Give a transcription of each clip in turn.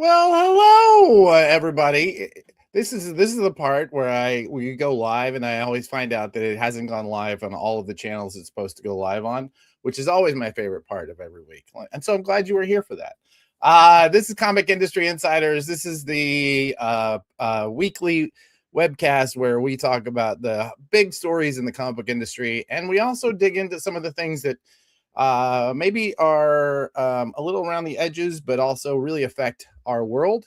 Well, hello, everybody. This is the part where we go live, and I always find out that it hasn't gone live on all of the channels it's supposed to go live on, which is always my favorite part of every week. And so I'm glad you were here for that. This is Comic Industry Insiders. This is the weekly webcast where we talk about the big stories in the comic book industry, and we also dig into some of the things that maybe are a little around the edges, but also really affect our world.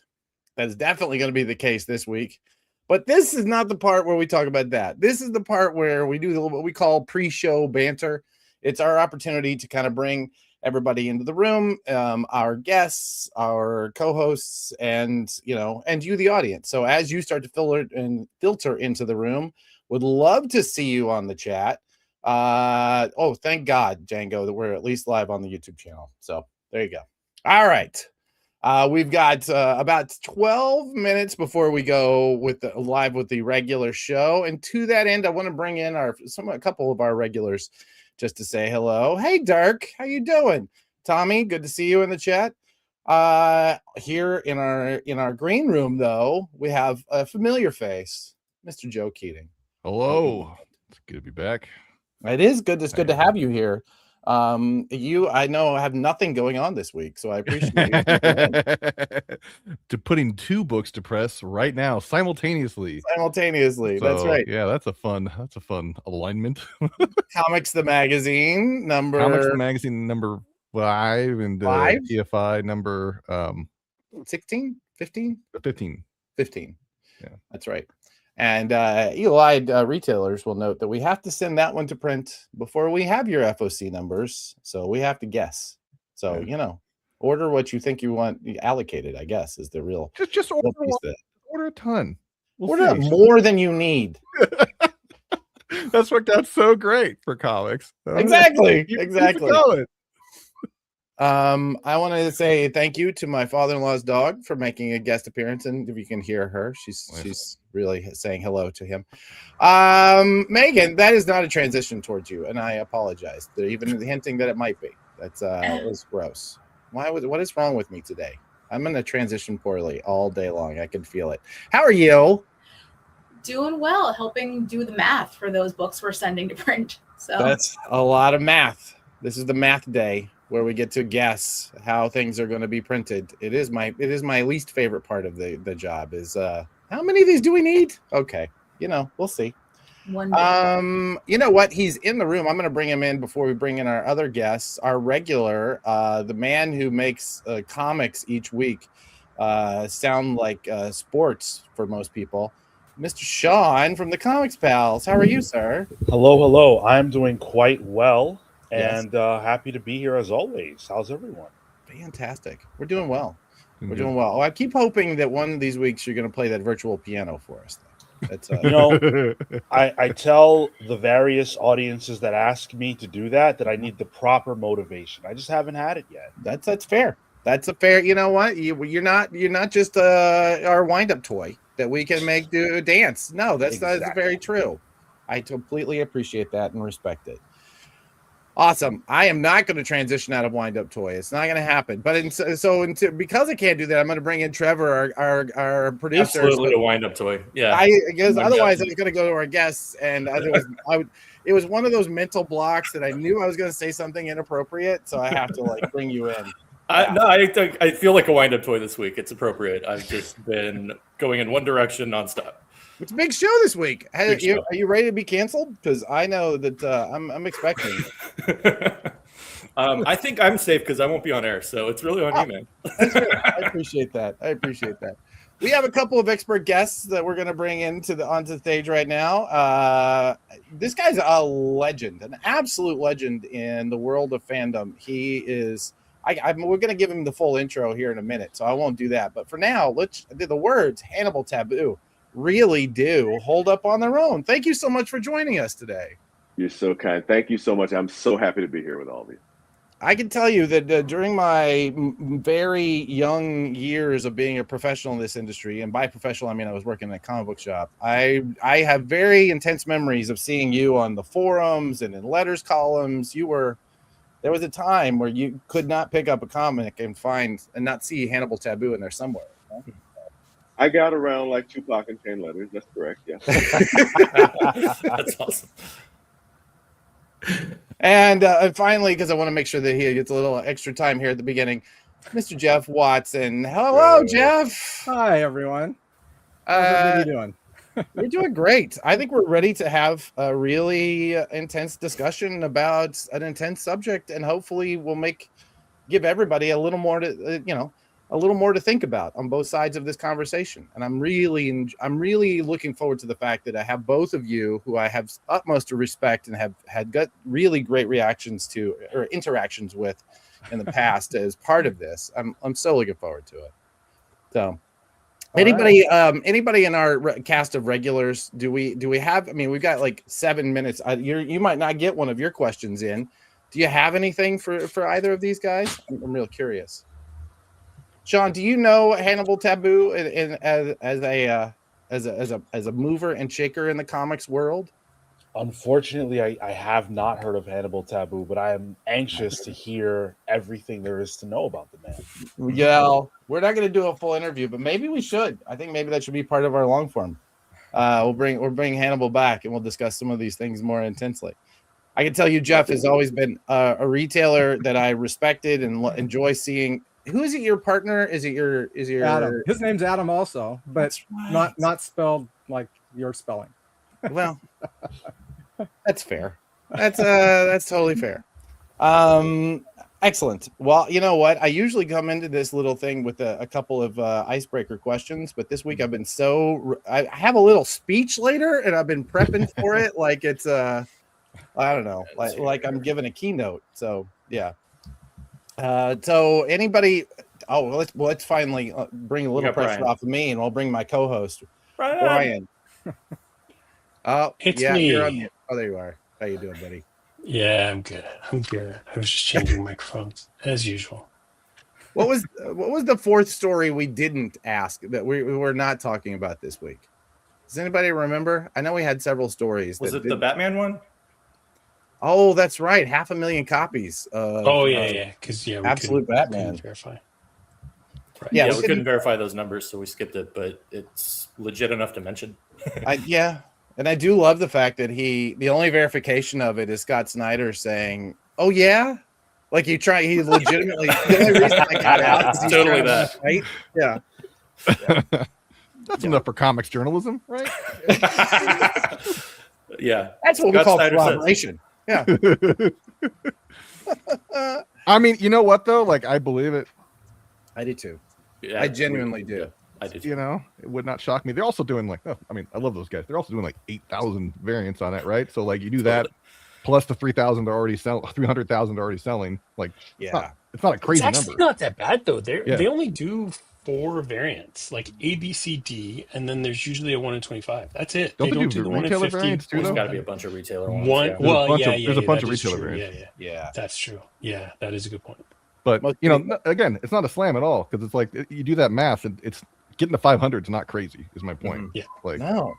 That is definitely going to be the case this week. But this is not the part where we talk about that. This is the part where we do what we call pre-show banter. It's our opportunity to kind of bring everybody into the room, our guests, our co-hosts, and you, the audience. So as you start to filter into the room, would love to see you on the chat. Thank God, Django, that we're at least live on the YouTube channel. So there you go. All right. We've got about 12 minutes before we go live with the regular show. And to that end, I want to bring in a couple of our regulars just to say hello. Hey, Dirk, how you doing? Tommy, good to see you in the chat. Here in our green room, though, we have a familiar face, Mr. Joe Keating. Hello. It's good to be back. It is good. It's good to have you here. I know have nothing going on this week, so I appreciate it. To putting two books to press right now simultaneously. That's right. Yeah, that's a fun alignment. Comics the Magazine number 5 and TFI number 16, 15? 15. Yeah, that's right. And eagle-eyed retailers will note that we have to send that one to print before we have your FOC numbers. So we have to guess. So, order what you think you want allocated, I guess, is the real. Just order a ton. Order more than you need. That's worked out so great for comics. Exactly. I want to say thank you to my father-in-law's dog for making a guest appearance, and if you can hear her, she's really saying hello to him. Megan, that is not a transition towards you, and I apologize. They're even hinting that it might be. That's it was gross. What is wrong with me today? I'm going to transition poorly all day long. I can feel it. How are you? Doing well, helping do the math for those books we're sending to print. So that's a lot of math. This is the math day, where we get to guess how things are going to be printed. It is my least favorite part of the job is how many of these do we need? Okay, we'll see. One day. You know what? He's in the room. I'm going to bring him in before we bring in our other guests. Our regular, the man who makes comics each week sound like sports for most people, Mr. Sean from the Comics Pals. How are you, sir? Hello. I'm doing quite well. And happy to be here as always. How's everyone? Fantastic. We're doing well. We're doing well. I keep hoping that one of these weeks you're going to play that virtual piano for us. That's I tell the various audiences that ask me to do that I need the proper motivation. I just haven't had it yet. That's fair. That's a fair. You know what? You're not just our wind-up toy that we can make do dance. No, that's very true. I completely appreciate that and respect it. Awesome. I am not going to transition out of wind-up toy. It's not going to happen. But because I can't do that, I'm going to bring in Trevor, our producer. Absolutely a wind-up toy. Yeah. Otherwise, I was going to go to our guests, and it was one of those mental blocks that I knew I was going to say something inappropriate, so I have to bring you in. I feel like a wind-up toy this week. It's appropriate. I've just been going in one direction nonstop. It's a big show this week. Are you ready to be canceled? Because I know that I'm expecting it. I think I'm safe because I won't be on air, so it's really on you, man. I appreciate that. We have a couple of expert guests that we're going to bring onto the stage right now. This guy's a legend, an absolute legend in the world of fandom. He is. We're going to give him the full intro here in a minute, so I won't do that. But for now, let's do the words Hannibal Taboo really do hold up on their own. Thank you so much for joining us today. You're so kind. Thank you so much. I'm so happy to be here with all of you. I can tell you that during my very young years of being a professional in this industry, and by professional, I mean I was working in a comic book shop, I have very intense memories of seeing you on the forums and in letters columns. There was a time where you could not pick up a comic and not see Hannibal Taboo in there somewhere. I got around like Tupac and Chain Letters. That's correct. Yeah. That's awesome. And finally, because I want to make sure that he gets a little extra time here at the beginning, Mr. Jeff Watson. Hello, Jeff. Hi, everyone. How's everybody doing? We're doing great. I think we're ready to have a really intense discussion about an intense subject, and hopefully we'll give everybody a little more to think about on both sides of this conversation. And I'm really looking forward to the fact that I have both of you who I have utmost respect and have got really great reactions to or interactions with in the past as part of this. I'm so looking forward to it. So anybody in our cast of regulars, do we have, I mean, we've got like 7 minutes. You might not get one of your questions in. Do you have anything for either of these guys? I'm real curious. Sean, do you know Hannibal Taboo as a mover and shaker in the comics world? Unfortunately, I have not heard of Hannibal Taboo, but I am anxious to hear everything there is to know about the man. Yeah, we're not going to do a full interview, but maybe we should. I think maybe that should be part of our long form. We'll bring Hannibal back, and we'll discuss some of these things more intensely. I can tell you, Jeff has always been a retailer that I respected and enjoy seeing. Who is it? Your partner? Is it Adam? His name's Adam, also, but right. not spelled like your spelling. Well, that's fair. That's totally fair. Excellent. Well, you know what? I usually come into this little thing with a couple of icebreaker questions, but this week I've been I have a little speech later, and I've been prepping for it like it's I don't know, like I'm giving a keynote. So yeah. So anybody? Oh, let's finally bring a little pressure off of me, and I'll bring my co-host Brian. Oh, It's me. me. You're on mute. Oh, there you are. How you doing, buddy? Yeah, I'm good. I was just changing microphones as usual. What was the fourth story we didn't ask that we were not talking about this week? Does anybody remember? I know we had several stories. Was it the Batman one? Oh, that's right. 500,000 copies. Because we Absolute Batman. couldn't verify. Right. Yeah, We couldn't verify those numbers, so we skipped it, but it's legit enough to mention. And I do love the fact that the only verification of it is Scott Snyder saying, "Oh yeah," like he legitimately. The only reason I got out is he's Totally trying that. to fight. Yeah. That's enough for comics journalism, right? Yeah, That's what we call collaboration. Yeah. I mean, you know what though? Like, I believe it. I do too. Yeah, I genuinely do. Yeah, I do too. You know, it would not shock me. They're also doing I love those guys. They're also doing like 8,000 variants on it, right? So like you do that plus the 3,000 they're already selling, 300,000 they're already selling. Like, Yeah. it's not a crazy It's actually number. not that bad though. Yeah. They only do 4 variants, like A, B, C, D, and then there's usually a 1 in 25. That's it. Don't they they don't do do the 1 in retailer 50. variants too, There's though? got to be a bunch of retailer ones. One, yeah. well, There's a bunch of that is retailer true. variants. Yeah. That's true. Yeah, that is a good point. But Most you know, people- again, it's not a slam at all because it's like you do that math and it's getting to 500 is not crazy. Is my point. Yeah. Like, No.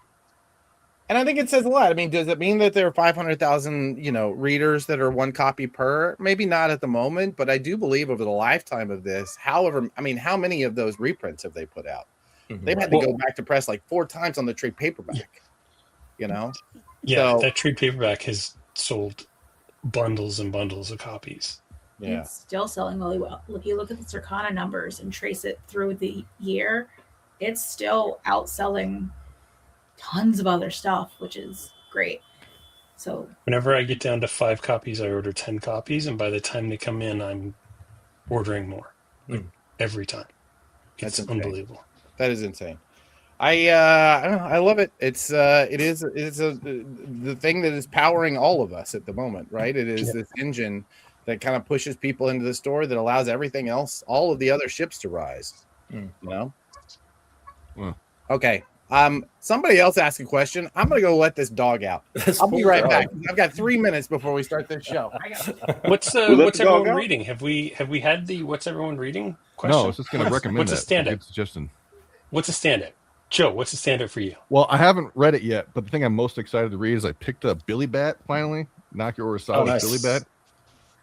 And I think it says a lot. I mean, does it mean that there are 500,000, readers that are one copy per? Maybe not at the moment, but I do believe over the lifetime of this, how many of those reprints have they put out? They've had to go back to press like 4 times on the trade paperback, Yeah, So- that trade paperback has sold bundles and bundles of copies. Yeah. It's still selling really well. If you look at the Circana numbers and trace it through the year, it's still outselling tons of other stuff, which is great. So Whenever I get down to 5 copies, I order 10 copies, and by the time they come in, I'm ordering more. Like, every time. That's It's insane. unbelievable. That is insane. I don't know. I love it. It's the thing that is powering all of us at the moment, right? It is this engine that kind of pushes people into the store that allows everything else, all of the other ships to rise. Okay. Somebody else asked a question. I'm gonna go let this dog out. I'll be right back. I've got 3 minutes before we start this show. What's let what's the dog everyone out? reading? Have we had the what's everyone reading question? no, I was just going to recommend What's a that. standout? Good suggestion. What's a standout? Joe, what's a standout for you? Well, I haven't read it yet, but the thing I'm most excited to read is I picked up Billy Bat finally. Knock Your Order Solid nice. Billy Bat.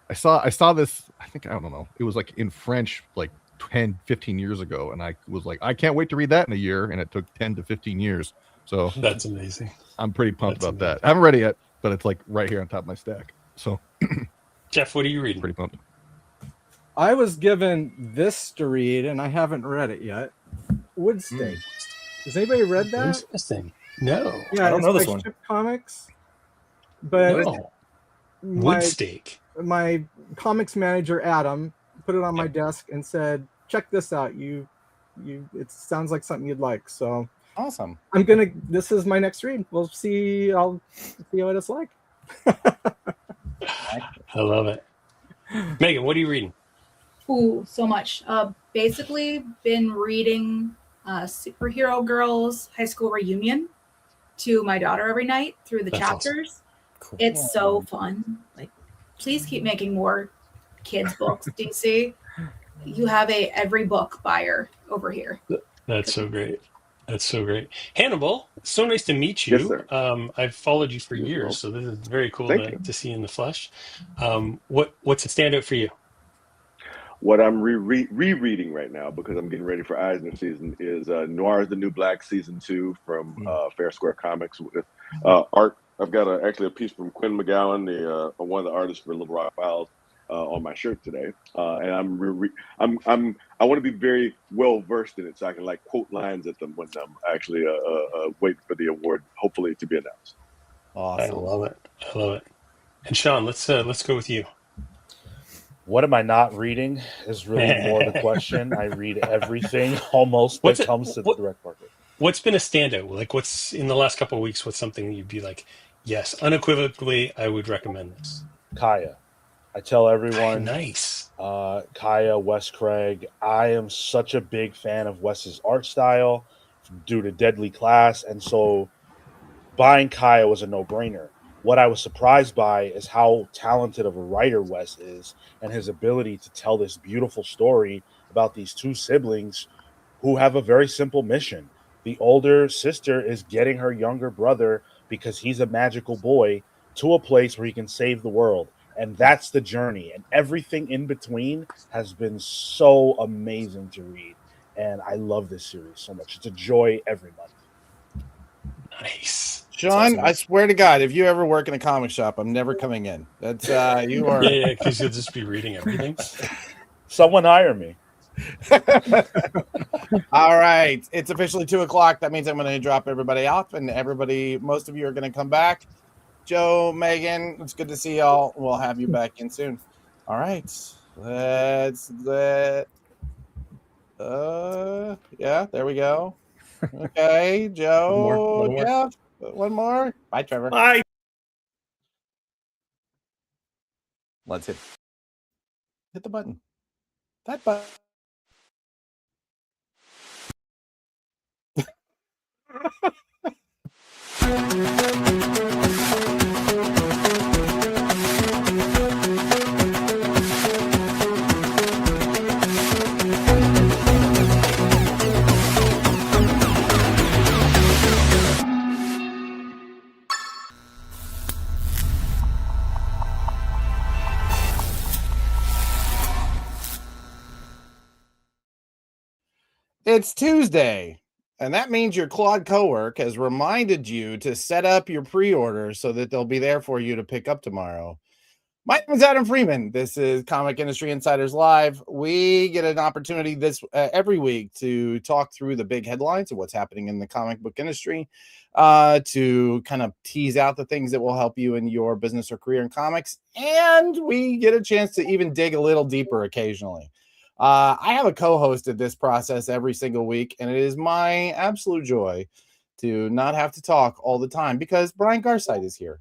I saw this, I think, I don't know. It was like in French like 10, 15 years ago. And I was like, I can't wait to read that in a year. And it took 10 to 15 years. So That's amazing. I'm pretty pumped That's about that. I haven't read it yet, but it's like right here on top of my stack. So Jeff, what are you reading? pretty pumped. I was given this to read, and I haven't read it yet. Woodstake. Has anybody read that? Interesting. No. Yeah, I don't it's know this by one. Chip Comics. But No. my, Woodstake. my comics manager Adam put it on my desk and said, "Check this out. It sounds like something you'd like." So Awesome. this is my next read. We'll see. I'll see what it's like. I love it. Megan, what are you reading? Ooh, so much. Basically, been reading Superhero Girls High School Reunion to my daughter every night through the That's chapters. Cool. It's so fun. Like, please keep making more kids books, DC. You have a every book buyer over here. That's so great. That's so great. Hannibal, so nice to meet you. Yes, sir. I've followed you for You as years, well. so this is very cool Thank you. to see in the flesh. What's a standout for you? What I'm rereading right now because I'm getting ready for Eisner season is Noir is the New Black season 2 from Fair Square Comics with art. I've got actually a piece from Quinn McGowan, one of the artists for Little Rock Files, on my shirt today, and I want to be very well versed in it so I can like quote lines at them when I'm actually waiting for the award, hopefully to be announced. Awesome. I love it. I love it. And Sean, let's go with you. What am I not reading is really more the question. I read everything almost that comes to the direct market. What's been a standout? Like, what's in the last couple of weeks? What's something you'd be like, yes, unequivocally, I would recommend this. Kaya. I tell everyone, Nice. Kaya, Wes Craig. I am such a big fan of Wes's art style due to Deadly Class, and so buying Kaya was a no-brainer. What I was surprised by is how talented of a writer Wes is and his ability to tell this beautiful story about these two siblings who have a very simple mission. The older sister is getting her younger brother, because he's a magical boy, to a place where he can save the world. And that's the journey. And everything in between has been so amazing to read. And I love this series so much. It's a joy every month. Nice. Sean, That's awesome. I swear to God, if you ever work in a comic shop, I'm never coming in. That's you are. Yeah, because you'll just be reading everything. Someone hire me. All right, it's officially 2:00. That means I'm going to drop everybody off, and most of you are going to come back. Joe, Megan, it's good to see y'all. We'll have you back in soon. All right, yeah, there we go. Okay, Joe, One more. Jeff, one more. Bye, Trevor. Bye. Let's hit the button. That button. It's Tuesday, and that means your Claude Cowork has reminded you to set up your pre-order so that they'll be there for you to pick up tomorrow. My name is Adam Freeman. This is Comic Industry Insiders Live. We get an opportunity every week to talk through the big headlines of what's happening in the comic book industry, to kind of tease out the things that will help you in your business or career in comics, and we get a chance to even dig a little deeper occasionally. I have a co-host at this process every single week, and it is my absolute joy to not have to talk all the time because Brian Garside is here.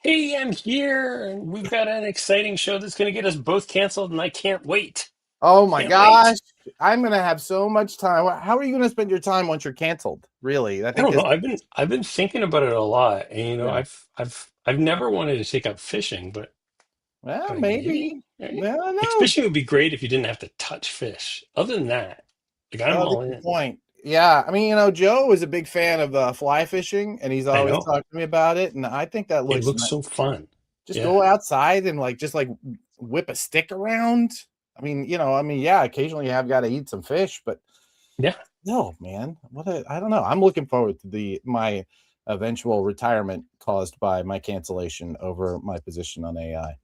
Hey, I'm here, and we've got an exciting show that's going to get us both canceled, and I can't wait. Oh my Can't gosh, I'm going to have so much time. How are you going to spend your time once you're canceled? Really? I don't know. I've been thinking about it a lot, and Yeah. I've never wanted to take up fishing, but maybe. right? I don't Like, know. fishing would be great if you didn't have to touch fish. Other than that, like I'm all Good in. point. Yeah, I mean, Joe is a big fan of fly fishing, and he's always know. talking to me about it. And I think that It looks nice. so fun. Just go outside and just whip a stick around. I mean, yeah, occasionally you have got to eat some fish, but Yeah. no, man. I don't know. I'm looking forward to my eventual retirement caused by my cancellation over my position on AI.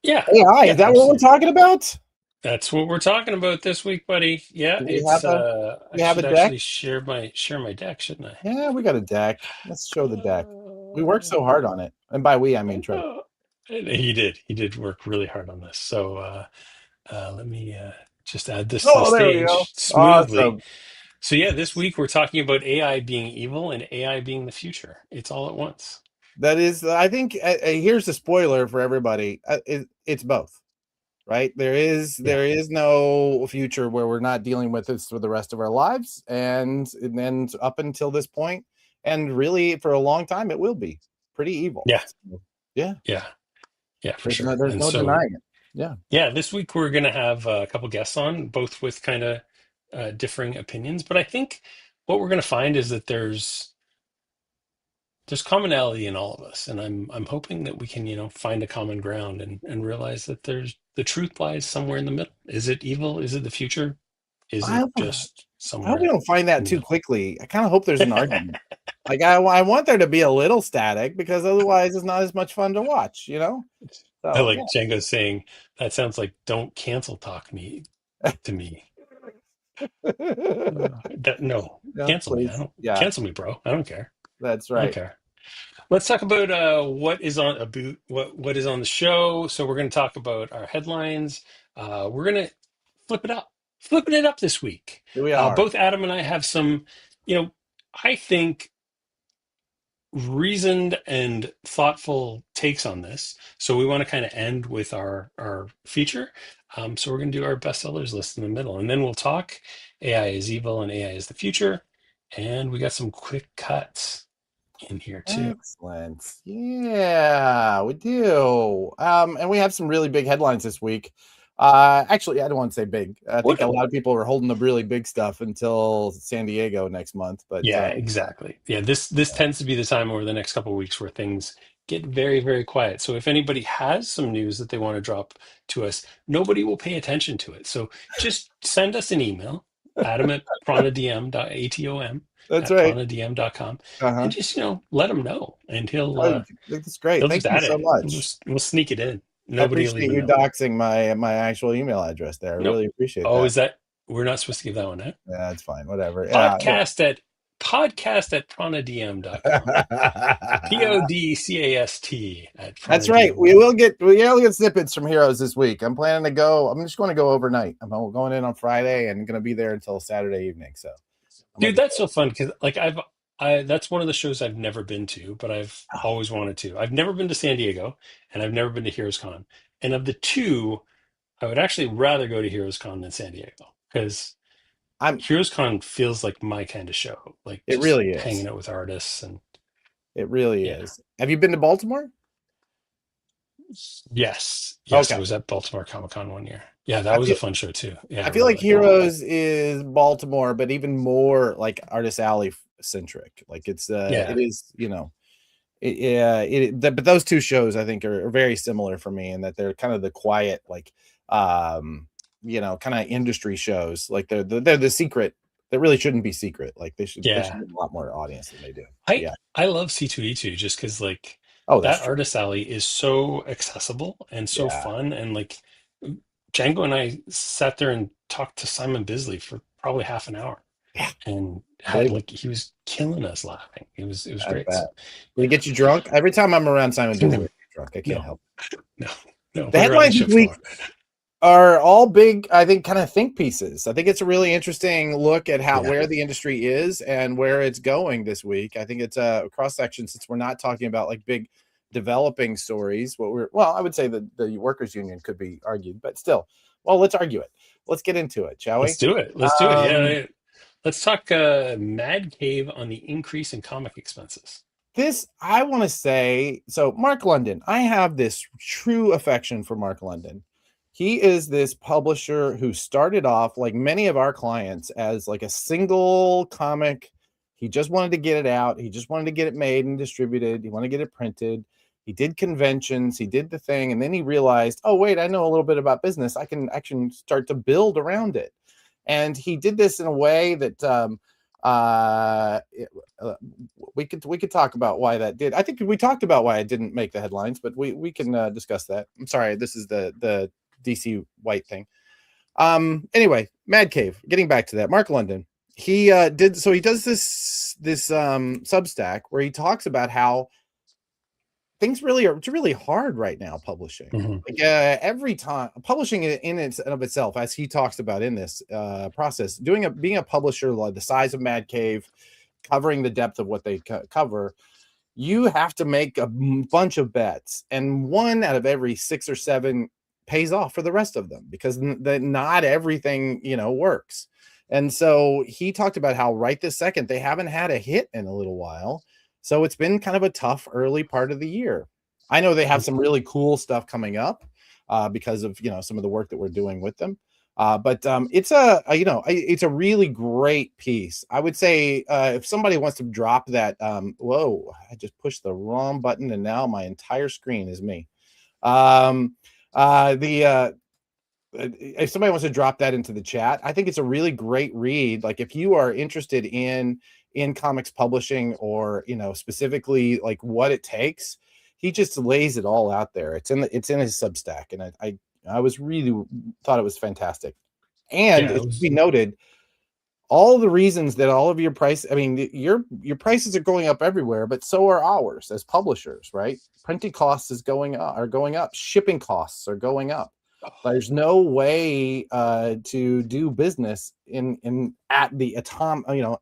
Yeah. AI, is that what we're talking about? That's what we're talking about this week, buddy. Yeah, Do we it's have a should deck? actually share my deck, shouldn't I? Yeah, we got a deck. Let's show the deck. We worked so hard on it. And by we, I mean Trevor. He did work really hard on this. So let me just add this to the Oh, there we go. stage smoothly. Awesome. So yeah, this week we're talking about AI being evil and AI being the future. It's all at once. That is, I think, here's the spoiler for everybody. It's both, right? There is no future where we're not dealing with this for the rest of our lives, and then up until this point, and really for a long time, it will be pretty evil. Yeah. So, yeah, for sure. There's no denying it. Yeah. This week we're going to have a couple guests on, both with kind of differing opinions. But I think what we're going to find is that there's commonality in all of us, and I'm hoping that we can find a common ground and realize that the truth lies somewhere in the middle. Is it evil? Is it the future? Is it just somewhere? I hope we don't find that too quickly. I kind of hope there's an argument. Like I want there to be a little static, because otherwise it's not as much fun to watch. So, I like Django saying that sounds like "don't cancel talk me" to me. No, cancel me. Cancel me, bro. I don't care. That's right. I don't care. Let's talk about what is on the show. So we're going to talk about our headlines. We're going to flipping it up this week. Here we are. Both Adam and I have some, I think, reasoned and thoughtful takes on this. So we want to kind of end with our feature. So we're going to do our bestsellers list in the middle, and then we'll talk AI is evil and AI is the future. And we got some quick cuts in here too. Excellent. Yeah, we do. And we have some really big headlines this week. Actually, I don't want to say big. I think a lot of people are holding the really big stuff until San Diego next month. But yeah, exactly. Yeah, this tends to be the time over the next couple of weeks where things get very, very quiet. So if anybody has some news that they want to drop to us, nobody will pay attention to it. So just send us an email, adam@pranadm.atom. That's right. pranadm.com. And just let him know, and he'll. That's great. Thank you so much. We'll sneak it in. Nobody. I appreciate you doxing my actual email address there. I really appreciate that. Oh, is that we're not supposed to give that one out? Yeah, that's fine. Whatever. Podcast at pranadm.com. podcast. That's right. We'll get snippets from Heroes this week. I'm planning to go. I'm just going to go overnight. I'm going in on Friday and going to be there until Saturday evening. So, dude, that's so fun, because that's one of the shows I've never been to, but I've always wanted to. I've never been to San Diego, and I've never been to Heroes Con. And of the two, I would actually rather go to Heroes Con than San Diego, because Heroes Con feels like my kind of show. Like, it really is hanging out with artists, and it really is. Have you been to Baltimore? Yes. Okay. I was at Baltimore Comic-Con one year. Yeah, that was a fun show too. Yeah, I feel like Heroes is Baltimore, but even more like Artist Alley centric. Like it is, but those two shows I think are very similar for me, in that they're kind of the quiet, like kind of industry shows. Like they're the secret that really shouldn't be secret. Like they should get a lot more audience than they do. I love C2E2 just because that Artist Alley is so accessible and so fun, and like Django and I sat there and talked to Simon Bisley for probably half an hour, and he was killing us laughing. It was great. Did he get you drunk? Every time I'm around Simon Bisley, I get drunk. I can't help it. No. The headlines this week are all big, I think, kind of think pieces. I think it's a really interesting look at where the industry is and where it's going this week. I think it's a cross section, since we're not talking about like big developing stories. I would say that the workers union could be argued, but still, let's argue it. Let's get into it, shall we? Let's do it. Yeah. Let's talk Mad Cave on the increase in comic expenses. This, I want to say, so Mark London, I have this true affection for Mark London. He is this publisher who started off, like many of our clients, as like a single comic. He just wanted to get it out. He just wanted to get it made and distributed. He wanted to get it printed. He did conventions, he did the thing, and then he realized, oh wait, I know a little bit about business. I can actually start to build around it. And he did this in a way that we could talk about why that did. I think we talked about why it didn't make the headlines, but we can discuss that. I'm sorry, this is the DC White thing. Anyway, Mad Cave, getting back to that, Mark London, he does this Substack where he talks about how things it's really hard right now publishing. Like every time publishing in and of itself, as he talks about in this process, being a publisher like the size of Mad Cave, covering the depth of what they cover, you have to make a bunch of bets, and one out of every 6 or 7 pays off for the rest of them, because not everything works. And so he talked about how right this second they haven't had a hit in a little while. So it's been kind of a tough early part of the year. I know they have some really cool stuff coming up because of some of the work that we're doing with them. But it's a really great piece. I would say if somebody wants to drop that, whoa, I just pushed the wrong button and now my entire screen is me. If somebody wants to drop that into the chat, I think it's a really great read. Like if you are interested in comics publishing, or specifically like what it takes, he just lays it all out there. It's in his Substack, and I was really thought it was fantastic. And it should be noted, all the reasons that all of your price, I mean, your prices are going up everywhere, but so are ours as publishers, right? Printing costs are going up. Shipping costs are going up. There's no way to do business at the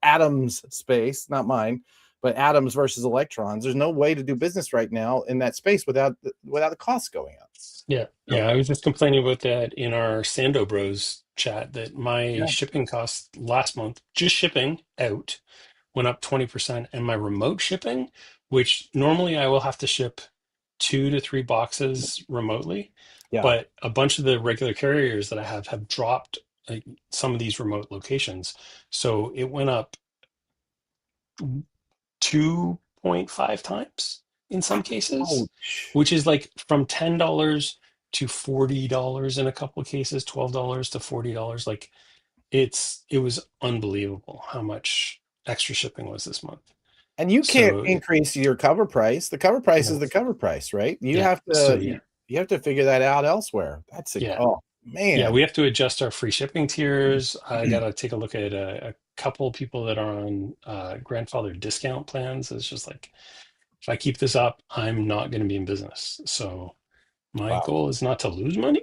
atoms space, not mine, but atoms versus electrons. There's no way to do business right now in that space without the costs going up. Yeah. I was just complaining about that in our Sando Bros chat, that my shipping costs last month, just shipping out, went up 20%, and my remote shipping, which normally I will have to ship 2 to 3 boxes remotely, but a bunch of the regular carriers that I have dropped some of these remote locations, so it went up 2.5 times in some cases. Ouch. Which is like from $10 to $40 in a couple of cases, $12 to $40. Like it was unbelievable how much extra shipping was this month. And you can't increase your cover price. The cover price is the cover price, right? You have to you have to figure that out elsewhere. That's oh man. Yeah, we have to adjust our free shipping tiers. I gotta take a look at a couple people that are on grandfather discount plans. It's just like, if I keep this up, I'm not going to be in business. So my goal is not to lose money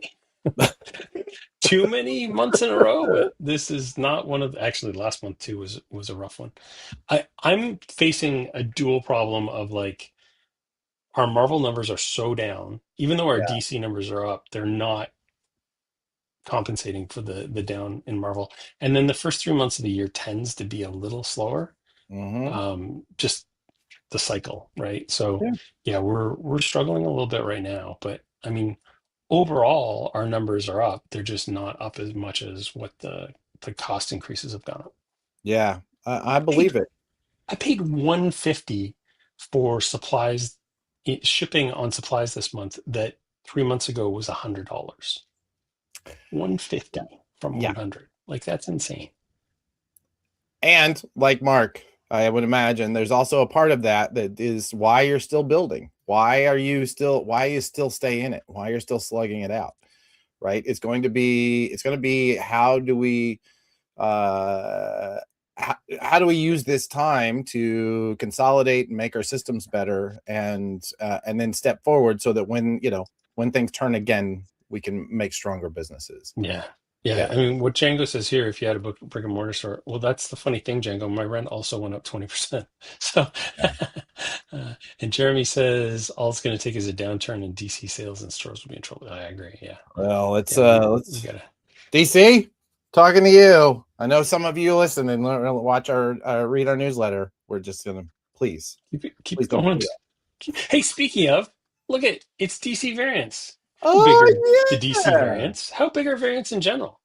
too many months in a row, but this is not one of actually last month too was a rough one. I'm facing a dual problem of like, our Marvel numbers are so down, even though our DC numbers are up, they're not compensating for the down in Marvel. And then the first 3 months of the year tends to be a little slower. Just the cycle, right? So we're struggling a little bit right now, but I mean, overall our numbers are up. They're just not up as much as what the cost increases have gone up. Yeah, I believe it. I paid $150 for supplies, shipping on supplies this month, that 3 months ago was $100. $150 from $100. Like, that's insane. And like Mark, I would imagine there's also a part of that is why you're still building. Why you still stay in it? Why you're still slugging it out, right? It's going to be how do we use this time to consolidate and make our systems better, and then step forward so that when things turn again, we can make stronger businesses. Yeah. I mean, what Django says here, if you had a brick and mortar store, well, that's the funny thing, Django. My rent also went up 20%. So, and Jeremy says all it's going to take is a downturn in DC sales, and stores will be in trouble. I agree. Yeah. Well, let's DC, talking to you. I know some of you listen and watch read our newsletter. We're just gonna please keep going. Hey, speaking of, look at it's DC variants. The DC variants. How big are variants in general?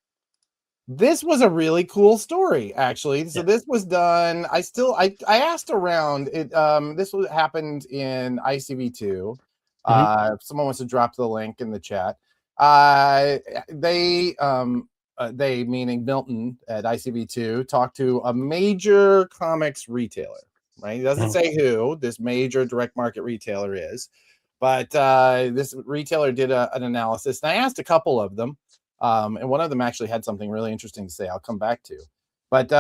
This was a really cool story, actually. So this was done. I asked around it. Happened in ICV2. Mhm. If someone wants to drop the link in the chat, uh, they meaning Milton at ICB2 talked to a major comics retailer. Right, he doesn't Mhm. say who this major direct market retailer is, but this retailer did an analysis, and I asked a couple of them, and one of them actually had something really interesting to say. I'll come back to. But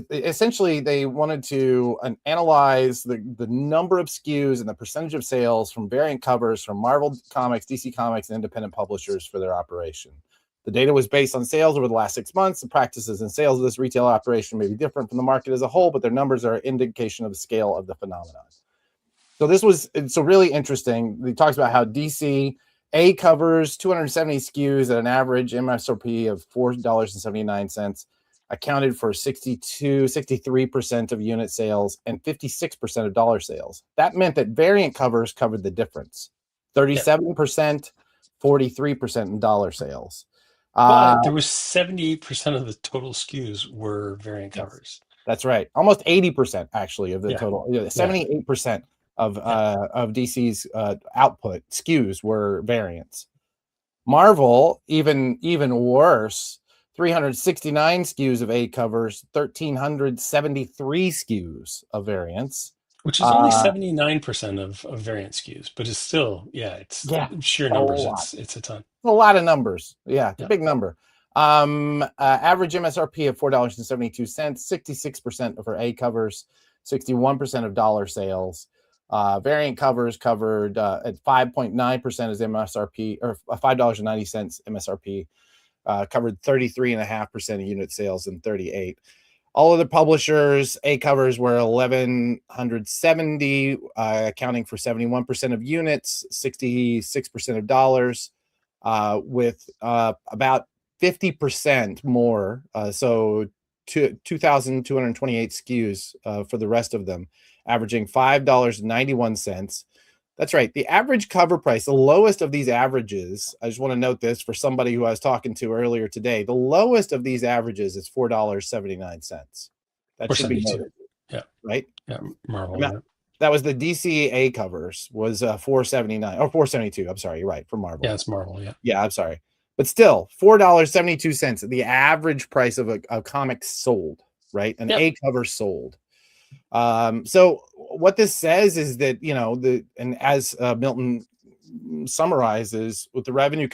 essentially, they wanted to analyze the number of SKUs and the percentage of sales from variant covers from Marvel Comics, DC Comics, and independent publishers for their operation. The data was based on sales over the last 6 months. The practices and sales of this retail operation may be different from the market as a whole, but their numbers are an indication of the scale of the phenomenon. So this was really interesting. He talks about how DC A covers 270 SKUs at an average MSRP of $4.79, accounted for 63% of unit sales and 56% of dollar sales. That meant that variant covers covered the difference, 37%, 43% in dollar sales. But there was 78% of the total SKUs were variant Yes, covers. that's right. Almost 80% actually of the Yeah. total. Yeah. 78% of DC's output SKUs were variants. Marvel, even worse, 369 SKUs of A covers, 1,373 SKUs of variants. Which is only 79% of variant SKUs, but it's still, it's sheer numbers. It's a ton. A lot of numbers. Yeah, it's a Yeah. big number. Average MSRP of $4.72, 66% of our A covers, 61% of dollar sales. Variant covers covered at 5.9% as MSRP, or $5.90 MSRP, covered 33.5% of unit sales and 38. All of the publishers, A covers were 1,170, accounting for 71% of units, 66% of dollars, with about 50% more. So 2,228 SKUs for the rest of them, averaging $5.91. That's right. The average cover price, the lowest of these averages, I just want to note this for somebody who I was talking to earlier today, the lowest of these averages is $4.79. That should be noted. Yeah. Right? Yeah. Marvel. That was the DCA covers was $4.79 or $4.72. I'm sorry, you're right, for Marvel. Yeah, it's Marvel. Yeah. Yeah, I'm sorry. But still, $4.72, the average price of a comic sold, right? An A cover sold. So what this says is that, and as Milton summarizes, with the revenue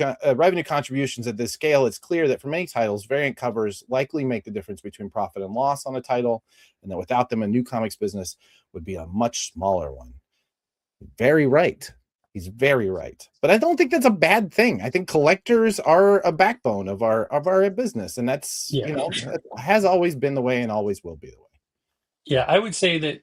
contributions at this scale, it's clear that for many titles, variant covers likely make the difference between profit and loss on a title, and that without them, a new comics business would be a much smaller one. Very right. He's very right. But I don't think that's a bad thing. I think collectors are a backbone of our business, and that's that has always been the way and always will be the way. Yeah, I would say that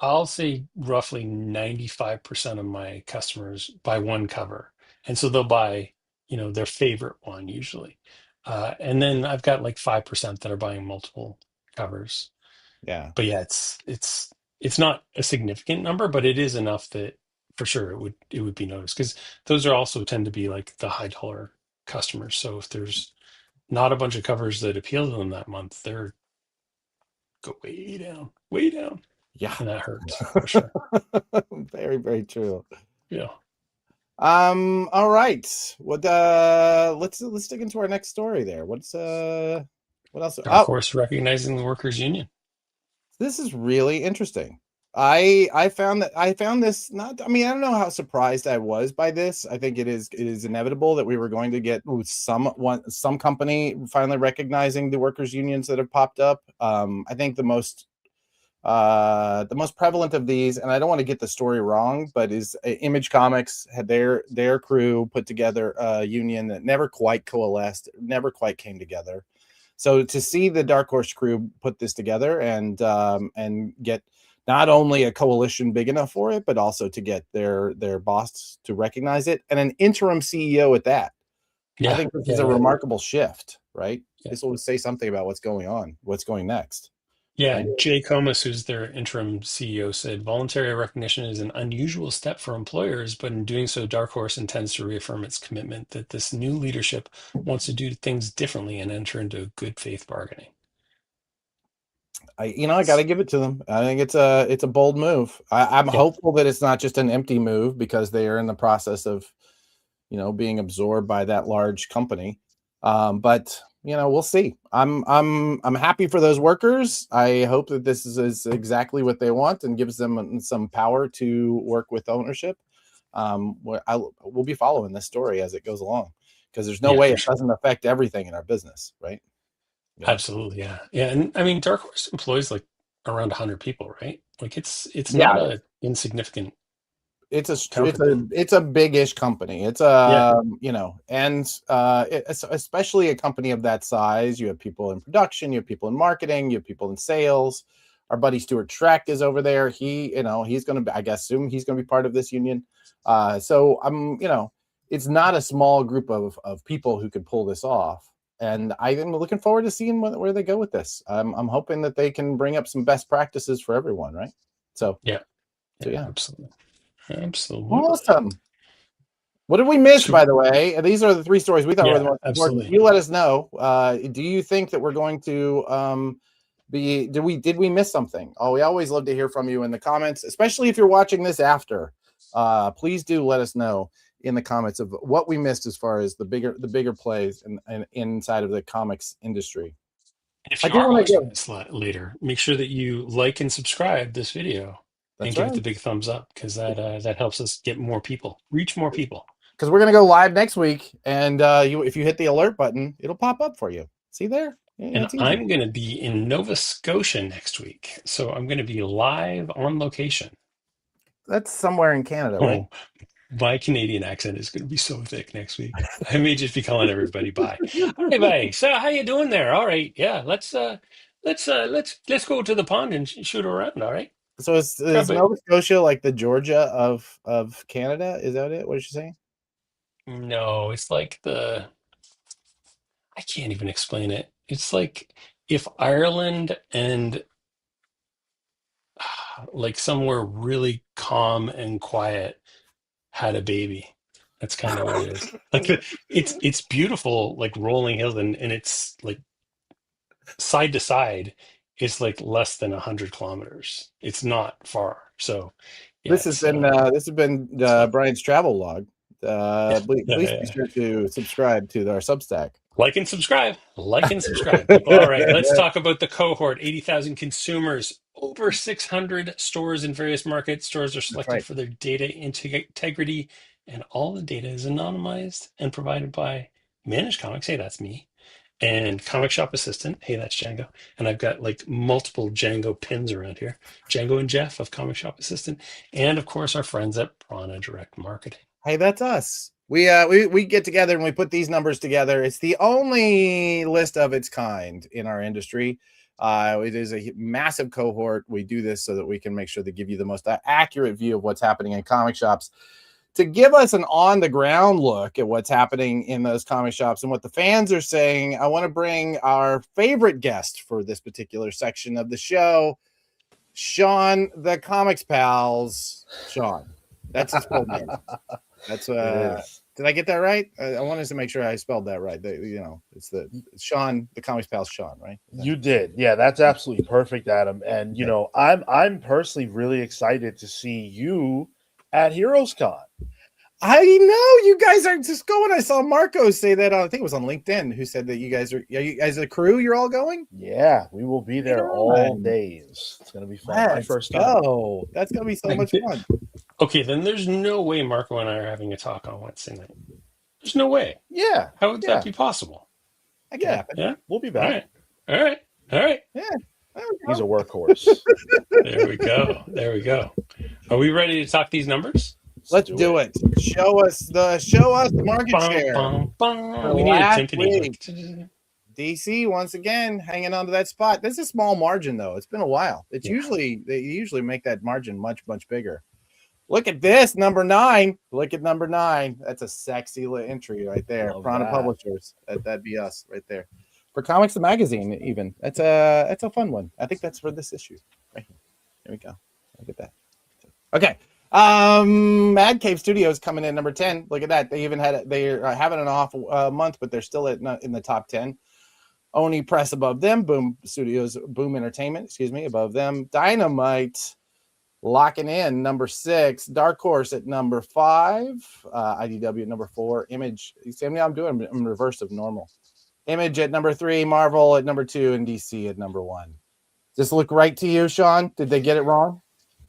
I'll say roughly 95% of my customers buy one cover. And so they'll buy, their favorite one usually. And then I've got like 5% that are buying multiple covers. Yeah. But yeah, it's not a significant number, but it is enough that for sure it would be noticed, because those are also tend to be like the high dollar customers. So if there's not a bunch of covers that appeal to them that month, they're go way down. Yeah. And that hurts for sure. Very, very true. Yeah. All right. What let's dig into our next story there. What else? Of course, recognizing the workers' union. This is really interesting. I found this not, I mean, I don't know how surprised I was by this. I think it is inevitable that we were going to get some company finally recognizing the workers' unions that have popped up. I think the most prevalent of these, and I don't want to get the story wrong, but is Image Comics had their crew put together a union that never quite coalesced, never quite came together. So to see the Dark Horse crew put this together and get not only a coalition big enough for it, but also to get their boss to recognize it, and an interim CEO at that. Yeah, I think this is a remarkable shift, right? Yeah. This will say something about what's going next. Yeah, right? Jay Comas, who's their interim CEO, said voluntary recognition is an unusual step for employers, but in doing so, Dark Horse intends to reaffirm its commitment that this new leadership wants to do things differently and enter into good faith bargaining. I got to give it to them. I think it's a bold move. I'm hopeful that it's not just an empty move because they are in the process of, being absorbed by that large company. But we'll see. I'm happy for those workers. I hope that this is exactly what they want and gives them some power to work with ownership. We'll be following this story as it goes along because there's no way it doesn't affect everything in our business, right? Yeah. Absolutely, yeah. And I mean, Dark Horse employs like around 100 people, right? Like it's not a insignificant. It's a big-ish company. It's it's especially a company of that size. You have people in production, you have people in marketing, you have people in sales. Our buddy Stuart Trek is over there. He's going to be, I guess, assume he's going to be part of this union. So I'm, it's not a small group of people who could pull this off. And I am looking forward to seeing where they go with this. I'm hoping that they can bring up some best practices for everyone, right? So yeah, absolutely. Awesome. What did we miss, by the way? These are the 3 stories we thought were the most important. You let us know. Do you think that we're going to did we miss something? Oh, we always love to hear from you in the comments, especially if you're watching this after. Please do let us know in the comments of what we missed as far as the bigger plays and inside of the comics industry. If you are watching this later, make sure that you like and subscribe this video. And give it the big thumbs up because that helps us get more people, reach more people. Because we're gonna go live next week, and if you hit the alert button, it'll pop up for you. See there? And I'm gonna be in Nova Scotia next week, so I'm gonna be live on location. That's somewhere in Canada, right? My Canadian accent is gonna be so thick next week. I may just be calling everybody bye. All right, bye. So how you doing there? All right, yeah. Let's go to the pond and shoot around. All right. So is Nova Scotia like the Georgia of Canada? Is that it? What did you say? No, it's like I can't even explain it. It's like if Ireland and like somewhere really calm and quiet had a baby. That's kind of what it is. Like it's beautiful, like rolling hills, and it's like side to side. It's like less than 100 kilometers. It's not far. So this has been Brian's travel log. Please be sure to subscribe to our Substack. Like and subscribe. People. All right, let's talk about the cohort. 80,000 consumers, over 600 stores in various markets. Stores are selected for their data integrity, and all the data is anonymized and provided by Managed Comics. Hey, that's me. And Comic Shop Assistant. Hey, that's Django. And I've got like multiple Django pins around here. Django and Jeff of Comic Shop Assistant. And of course, our friends at Prana Direct Marketing. Hey, that's us. We get together and we put these numbers together. It's the only list of its kind in our industry. It is a massive cohort. We do this so that we can make sure to give you the most accurate view of what's happening in comic shops. To give us an on-the-ground look at what's happening in those comic shops and what the fans are saying, I want to bring our favorite guest for this particular section of the show, Sean, the Comics Pals. Sean, that's his full name. That's did I get that right? I wanted to make sure I spelled that right. It's Sean, the Comics Pals, Sean, right? You did, yeah. That's absolutely perfect, Adam. And I'm personally really excited to see you at HeroesCon. I know you guys are just going. I saw Marco say that. I think it was on LinkedIn. Who said that you guys are you guys a crew? You're all going? Yeah, we will be there all days. It's gonna be fun. My first time. Oh, that's gonna be so much fun. Okay, then there's no way Marco and I are having a talk on Wednesday night. There's no way. Yeah. How would that be possible? I can happen. Yeah, we'll be back. All right. Yeah. He's a workhorse. There we go. Are we ready to talk these numbers? Let's do it. Show us the market share. We need a timpani. DC once again hanging on to that spot. This is a small margin though. It's been a while. They usually make that margin much bigger. Look at this, number 9. Look at number 9. That's a sexy entry right there. Prana Publishers. That'd be us right there. For Comics the Magazine, even. That's a fun one. I think that's for this issue. Right here. There we go. Look at that. Okay. Mad Cave Studios coming in number 10. Look at that. They are having an off month, but they're still in the top 10. Oni Press above them. Boom Studios, Boom Entertainment, excuse me, above them. Dynamite locking in number 6. Dark Horse at number 5. IDW at number 4. Image. See, I'm doing in reverse of normal. Image at number 3. Marvel at number 2. And DC at number 1. Does this look right to you, Sean? Did they get it wrong?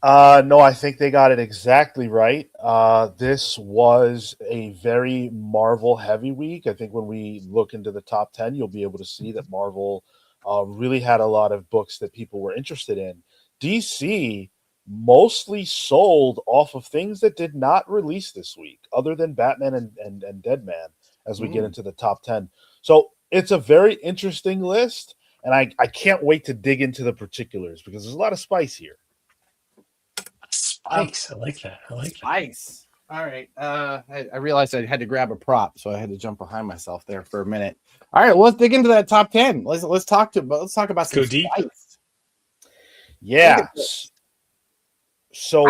No, I think they got it exactly right. This was a very Marvel heavy week. I think when we look into the top 10, you'll be able to see that Marvel really had a lot of books that people were interested in. DC mostly sold off of things that did not release this week, other than Batman and Deadman, as we get into the top 10. So it's a very interesting list, and I can't wait to dig into the particulars because there's a lot of spice here. Spice. I like that. Spice. All right. I realized I had to grab a prop, so I had to jump behind myself there for a minute. All right, well, let's dig into that top 10. Let's talk about some Go deep. spice. Yeah. So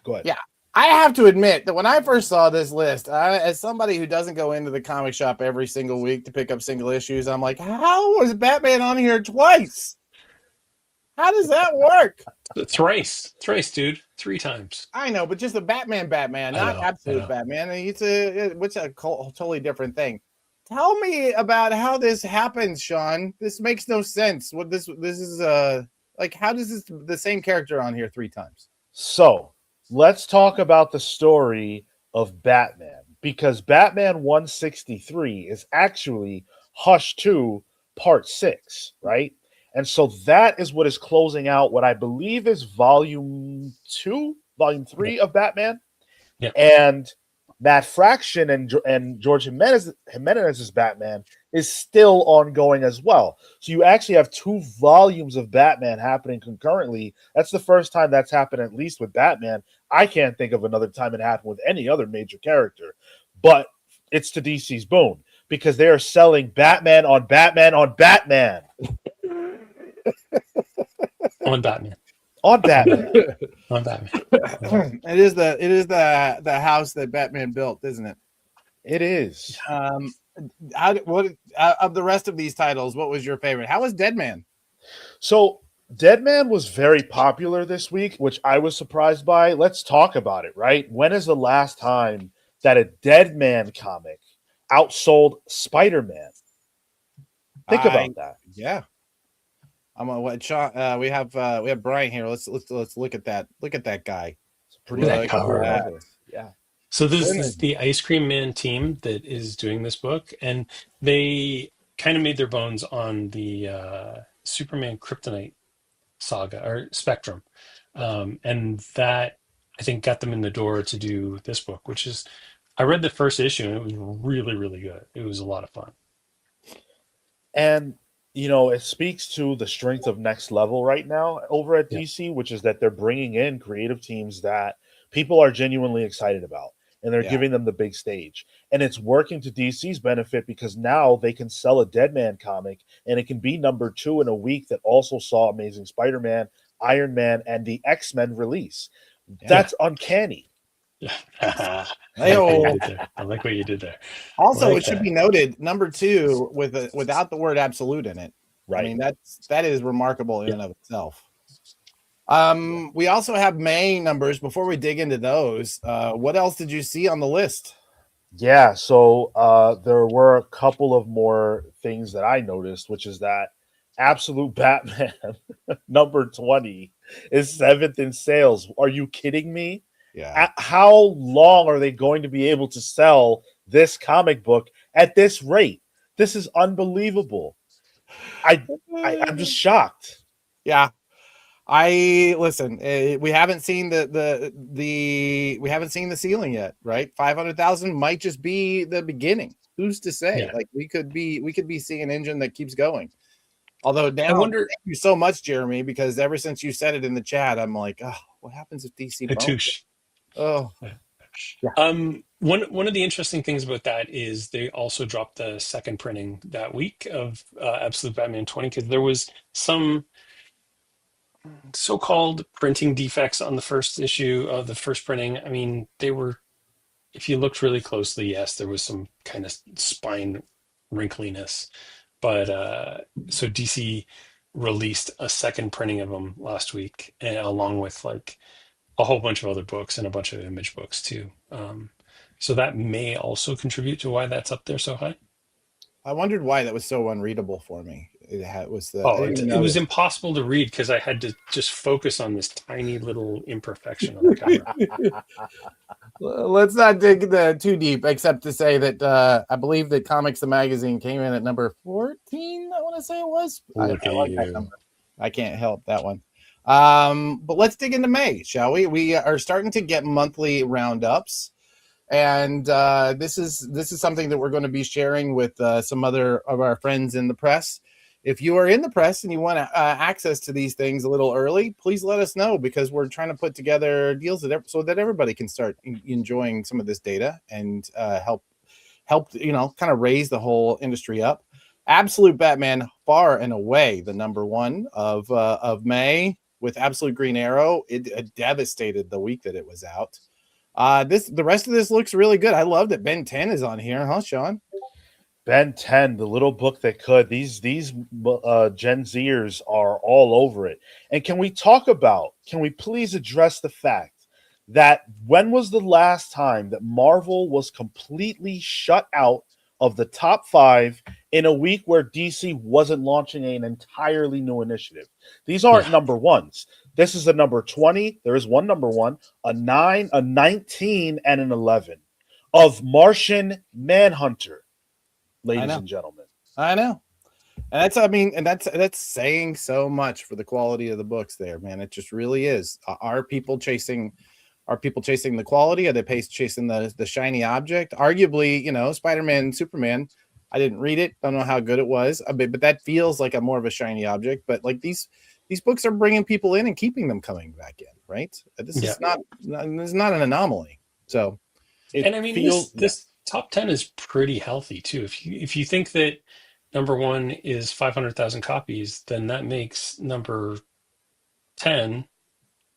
go ahead. Yeah. I have to admit that when I first saw this list, as somebody who doesn't go into the comic shop every single week to pick up single issues, I'm like, how was Batman on here twice? How does that work? Thrice, dude. 3 times. I know, but just the Batman, not absolute Batman. It's a totally different thing. Tell me about how this happens, Sean. This makes no sense. What this is like? How does the same character on here 3 times? So let's talk about the story of Batman, because Batman 163 is actually Hush 2 Part 6, right? And so that is what is closing out what I believe is volume 3 of Batman. Yeah. And Matt Fraction and George Jimenez's Batman is still ongoing as well. So you actually have 2 volumes of Batman happening concurrently. That's the first time that's happened, at least with Batman. I can't think of another time it happened with any other major character. But it's to DC's boon, because they are selling Batman on Batman on Batman. On Batman. On Batman. On Batman. It is the house that Batman built, isn't it? It is. What of the rest of these titles? What was your favorite? How was Deadman? So Deadman was very popular this week, which I was surprised by. Let's talk about it, right? When is the last time that a Deadman comic outsold Spider-Man? Think about that. Yeah. I'm on what Sean. We have Brian here. Let's look at that. Look at that guy. Look at that cover. Yeah. So this is the Ice Cream Man team that is doing this book, and they kind of made their bones on the Superman Kryptonite saga or Spectrum, and that I think got them in the door to do this book, which is I read the first issue and it was really, really good. It was a lot of fun. And it speaks to the strength of Next Level right now over at DC, which is that they're bringing in creative teams that people are genuinely excited about, and they're giving them the big stage. And it's working to DC's benefit because now they can sell a Deadman comic, and it can be number 2 in a week that also saw Amazing Spider-Man, Iron Man, and the X-Men release. Yeah. That's uncanny. I like what you did there. Also, it should be noted, number 2 without the word absolute in it. Right. I mean, that is remarkable in and of itself. We also have May numbers. Before we dig into those, what else did you see on the list? Yeah, so there were a couple of more things that I noticed, which is that Absolute Batman number 20 is 7th in sales. Are you kidding me? Yeah. How long are they going to be able to sell this comic book at this rate? This is unbelievable. I'm just shocked. Yeah. Listen. We haven't seen we haven't seen the ceiling yet, right? 500,000 might just be the beginning. Who's to say? Yeah. Like we could be seeing an engine that keeps going. Although now, I wonder. Thank you so much, Jeremy, because ever since you said it in the chat, I'm like, oh, what happens if DC? Oh, yeah. One of the interesting things about that is they also dropped the second printing that week of Absolute Batman 20, because there was some so-called printing defects on the first issue of the first printing. I mean, they were, if you looked really closely, yes, there was some kind of spine wrinkliness, But so DC released a second printing of them last week, along with like a whole bunch of other books and a bunch of image books too. So that may also contribute to why that's up there so high. I wondered why that was so unreadable for me. I Oh, didn't even it was notice. impossible to read because I had to just focus on this tiny little imperfection on the cover. Let's not dig too deep, except to say that I believe that Comics the Magazine came in at number 14. I want to say it was. I Look at like that you. number. I can't help that one. But let's dig into May, shall we? We are starting to get monthly roundups, and this is something that we're going to be sharing with some other of our friends in the press. If you are in the press and you want access to these things a little early, please let us know, because we're trying to put together deals so that everybody can start enjoying some of this data and help kind of raise the whole industry up. Absolute Batman, far and away the number one of May, with Absolute Green Arrow. It devastated the week that it was out. The rest of this looks really good. I love that Ben 10 is on here, huh, Sean? Ben 10, the little book that could. These Gen Zers are all over it. And can we please address the fact that when was the last time that Marvel was completely shut out of the top 5 in a week where DC wasn't launching an entirely new initiative? These aren't number ones. This is a number 20. There is one number 1, a 9, a 19, and an 11 of Martian Manhunter. Ladies and gentlemen, I know, and that's saying so much for the quality of the books there, man. It just really is. Are people chasing the quality? Are they chasing the shiny object? Arguably, Spider-Man, Superman, I didn't read it, don't know how good it was, but that feels like a more of a shiny object. But like these books are bringing people in and keeping them coming back in, right? This is not an anomaly. So this top 10 is pretty healthy too. If you think that number 1 is 500,000 copies, then that makes number 10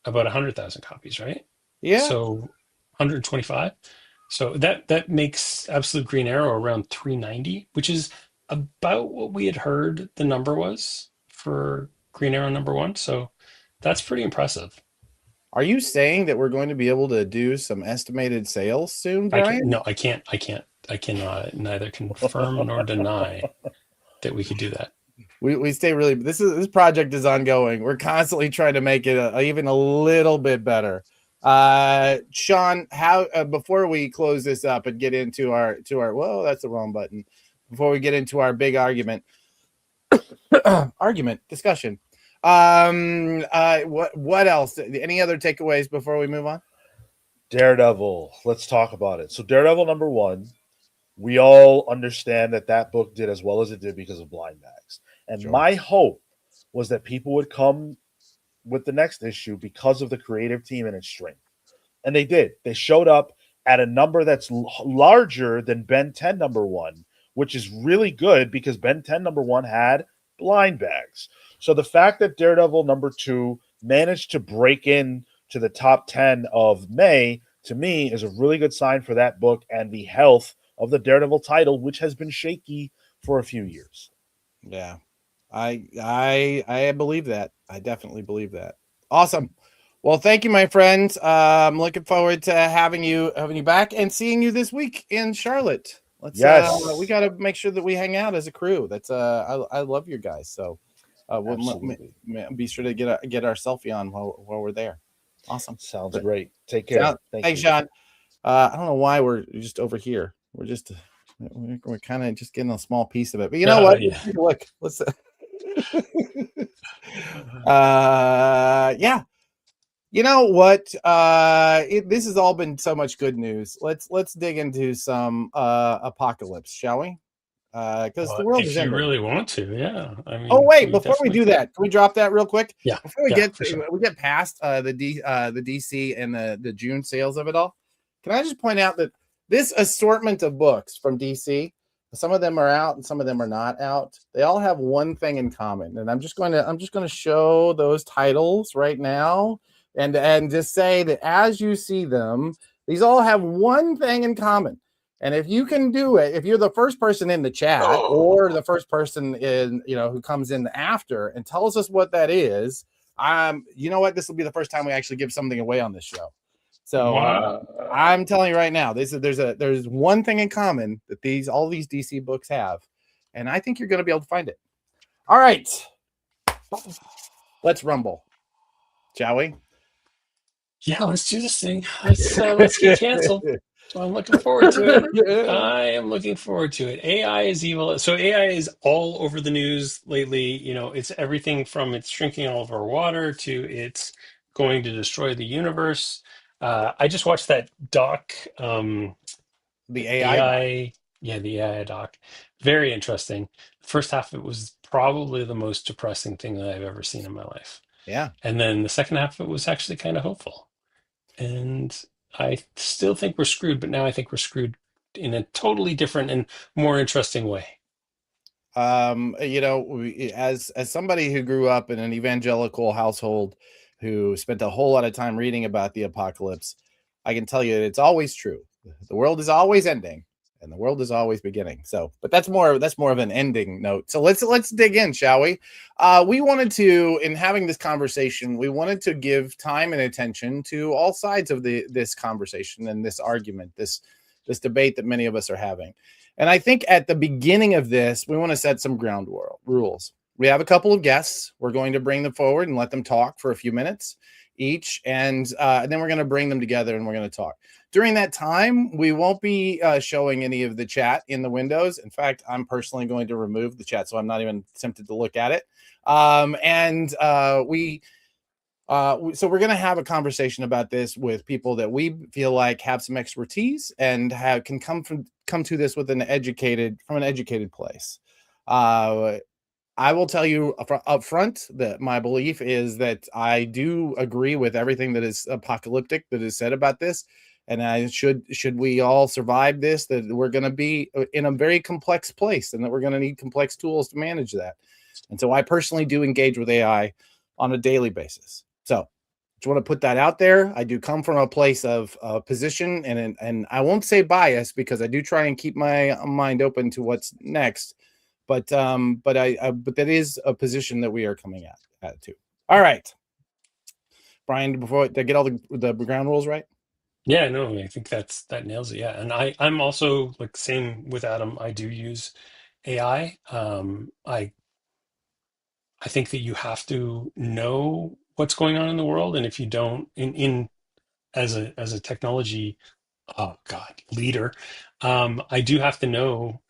about 100,000 copies, right? Yeah. So 125. So that makes Absolute Green Arrow around 390, which is about what we had heard the number was for Green Arrow number 1. So that's pretty impressive. Are you saying that we're going to be able to do some estimated sales soon, Brian? I can't. I cannot neither confirm nor deny that we could do that. We stay really. This project is ongoing. We're constantly trying to make it even a little bit better. Sean, how before we close this up and get into our whoa, that's the wrong button. Before we get into our big argument discussion. What else? Any other takeaways before we move on? Daredevil. Let's talk about it. So Daredevil number 1, we all understand that book did as well as it did because of blind bags. And my hope was that people would come with the next issue because of the creative team and its strength. And they did. They showed up at a number that's larger than Ben 10 number 1, which is really good because Ben 10 number 1 had blind bags. So the fact that Daredevil number 2 managed to break in to the top 10 of May, to me, is a really good sign for that book and the health of the Daredevil title, which has been shaky for a few years. Yeah, I believe that. I definitely believe that. Awesome. Well, thank you, my friends. I'm looking forward to having you back and seeing you this week in Charlotte. We got to make sure that we hang out as a crew. That's I love you guys. So we'll be sure to get our selfie on while we're there. Awesome. Sounds great. Take care. Thanks, Sean. I don't know why we're just over here. We're kind of just getting a small piece of it, but you know what? Yeah. Look, let's. Yeah. You know what? This has all been so much good news. Let's dig into some apocalypse, shall we? Because the world is ending. If you really want to, yeah. I mean, wait! Before we do that, can we drop that real quick? Yeah. Before we get past the DC and the June sales of it all, can I just point out that this assortment of books from DC, some of them are out and some of them are not out. They all have one thing in common, and I'm just going to show those titles right now, and just say that as you see them, these all have one thing in common. And if you can do it, if you're the first person in the chat or the first person in, who comes in after and tells us what that is, you know what? This will be the first time we actually give something away on this show. So I'm telling you right now, there's one thing in common that all these DC books have, and I think you're going to be able to find it. All right, let's rumble, shall we? Yeah, let's do this thing. Let's get canceled. So I'm looking forward to it. I am looking forward to it. AI is evil. So AI is all over the news lately. It's everything from it's shrinking all of our water to it's going to destroy the universe. I just watched that doc. The AI doc. Yeah, the AI doc. Very interesting. First half of it was probably the most depressing thing that I've ever seen in my life. Yeah. And then the second half of it was actually kind of hopeful. And I still think we're screwed, but now I think we're screwed in a totally different and more interesting way. As somebody who grew up in an evangelical household who spent a whole lot of time reading about the apocalypse, I can tell you that it's always true. The world is always ending and the world is always beginning. So, but that's more of an ending note. So let's dig in, shall we? We wanted to, in having this conversation, we wanted to give time and attention to all sides of this conversation and this argument, this debate that many of us are having. And I think at the beginning of this, we want to set some ground rules. We have a couple of guests. We're going to bring them forward and let them talk for a few minutes each. And then we're going to bring them together and we're going to talk. During that time, we won't be showing any of the chat in the windows. In fact, I'm personally going to remove the chat, so I'm not even tempted to look at it. So we're going to have a conversation about this with people that we feel like have some expertise and can come to this with from an educated place. I will tell you up front that my belief is that I do agree with everything that is apocalyptic that is said about this. And should we all survive this, that we're going to be in a very complex place and that we're going to need complex tools to manage that. And so I personally do engage with AI on a daily basis. So I just want to put that out there. I do come from a place of position and I won't say bias because I do try and keep my mind open to what's next. But that is a position that we are coming at too. All right, Brian, did I get all the ground rules right? Yeah, no, I think that nails it. Yeah, and I'm also like same with Adam. I do use AI. I think that you have to know what's going on in the world, and if you don't, as a technology, leader, I do have to know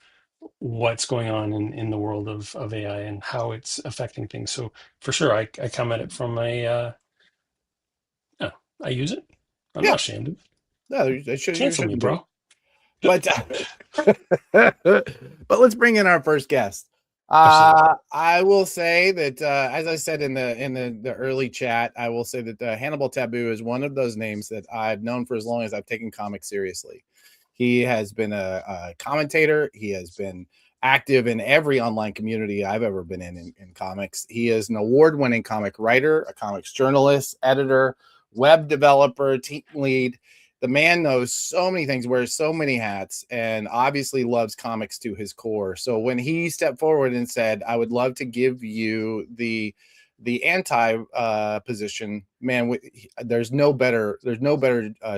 what's going on in the world of AI and how it's affecting things. So for sure, I come at it from I use it. I'm not ashamed of it. No, Cancel me, bro. But but let's bring in our first guest. I will say that as I said in the early chat, I will say that Hannibal Taboo is one of those names that I've known for as long as I've taken comics seriously. He has been a commentator. He has been active in every online community I've ever been in comics. He is an award-winning comic writer, a comics journalist, editor, web developer, team lead. The man knows so many things, wears so many hats, and obviously loves comics to his core. So when he stepped forward and said, I would love to give you the anti position, man, there's no better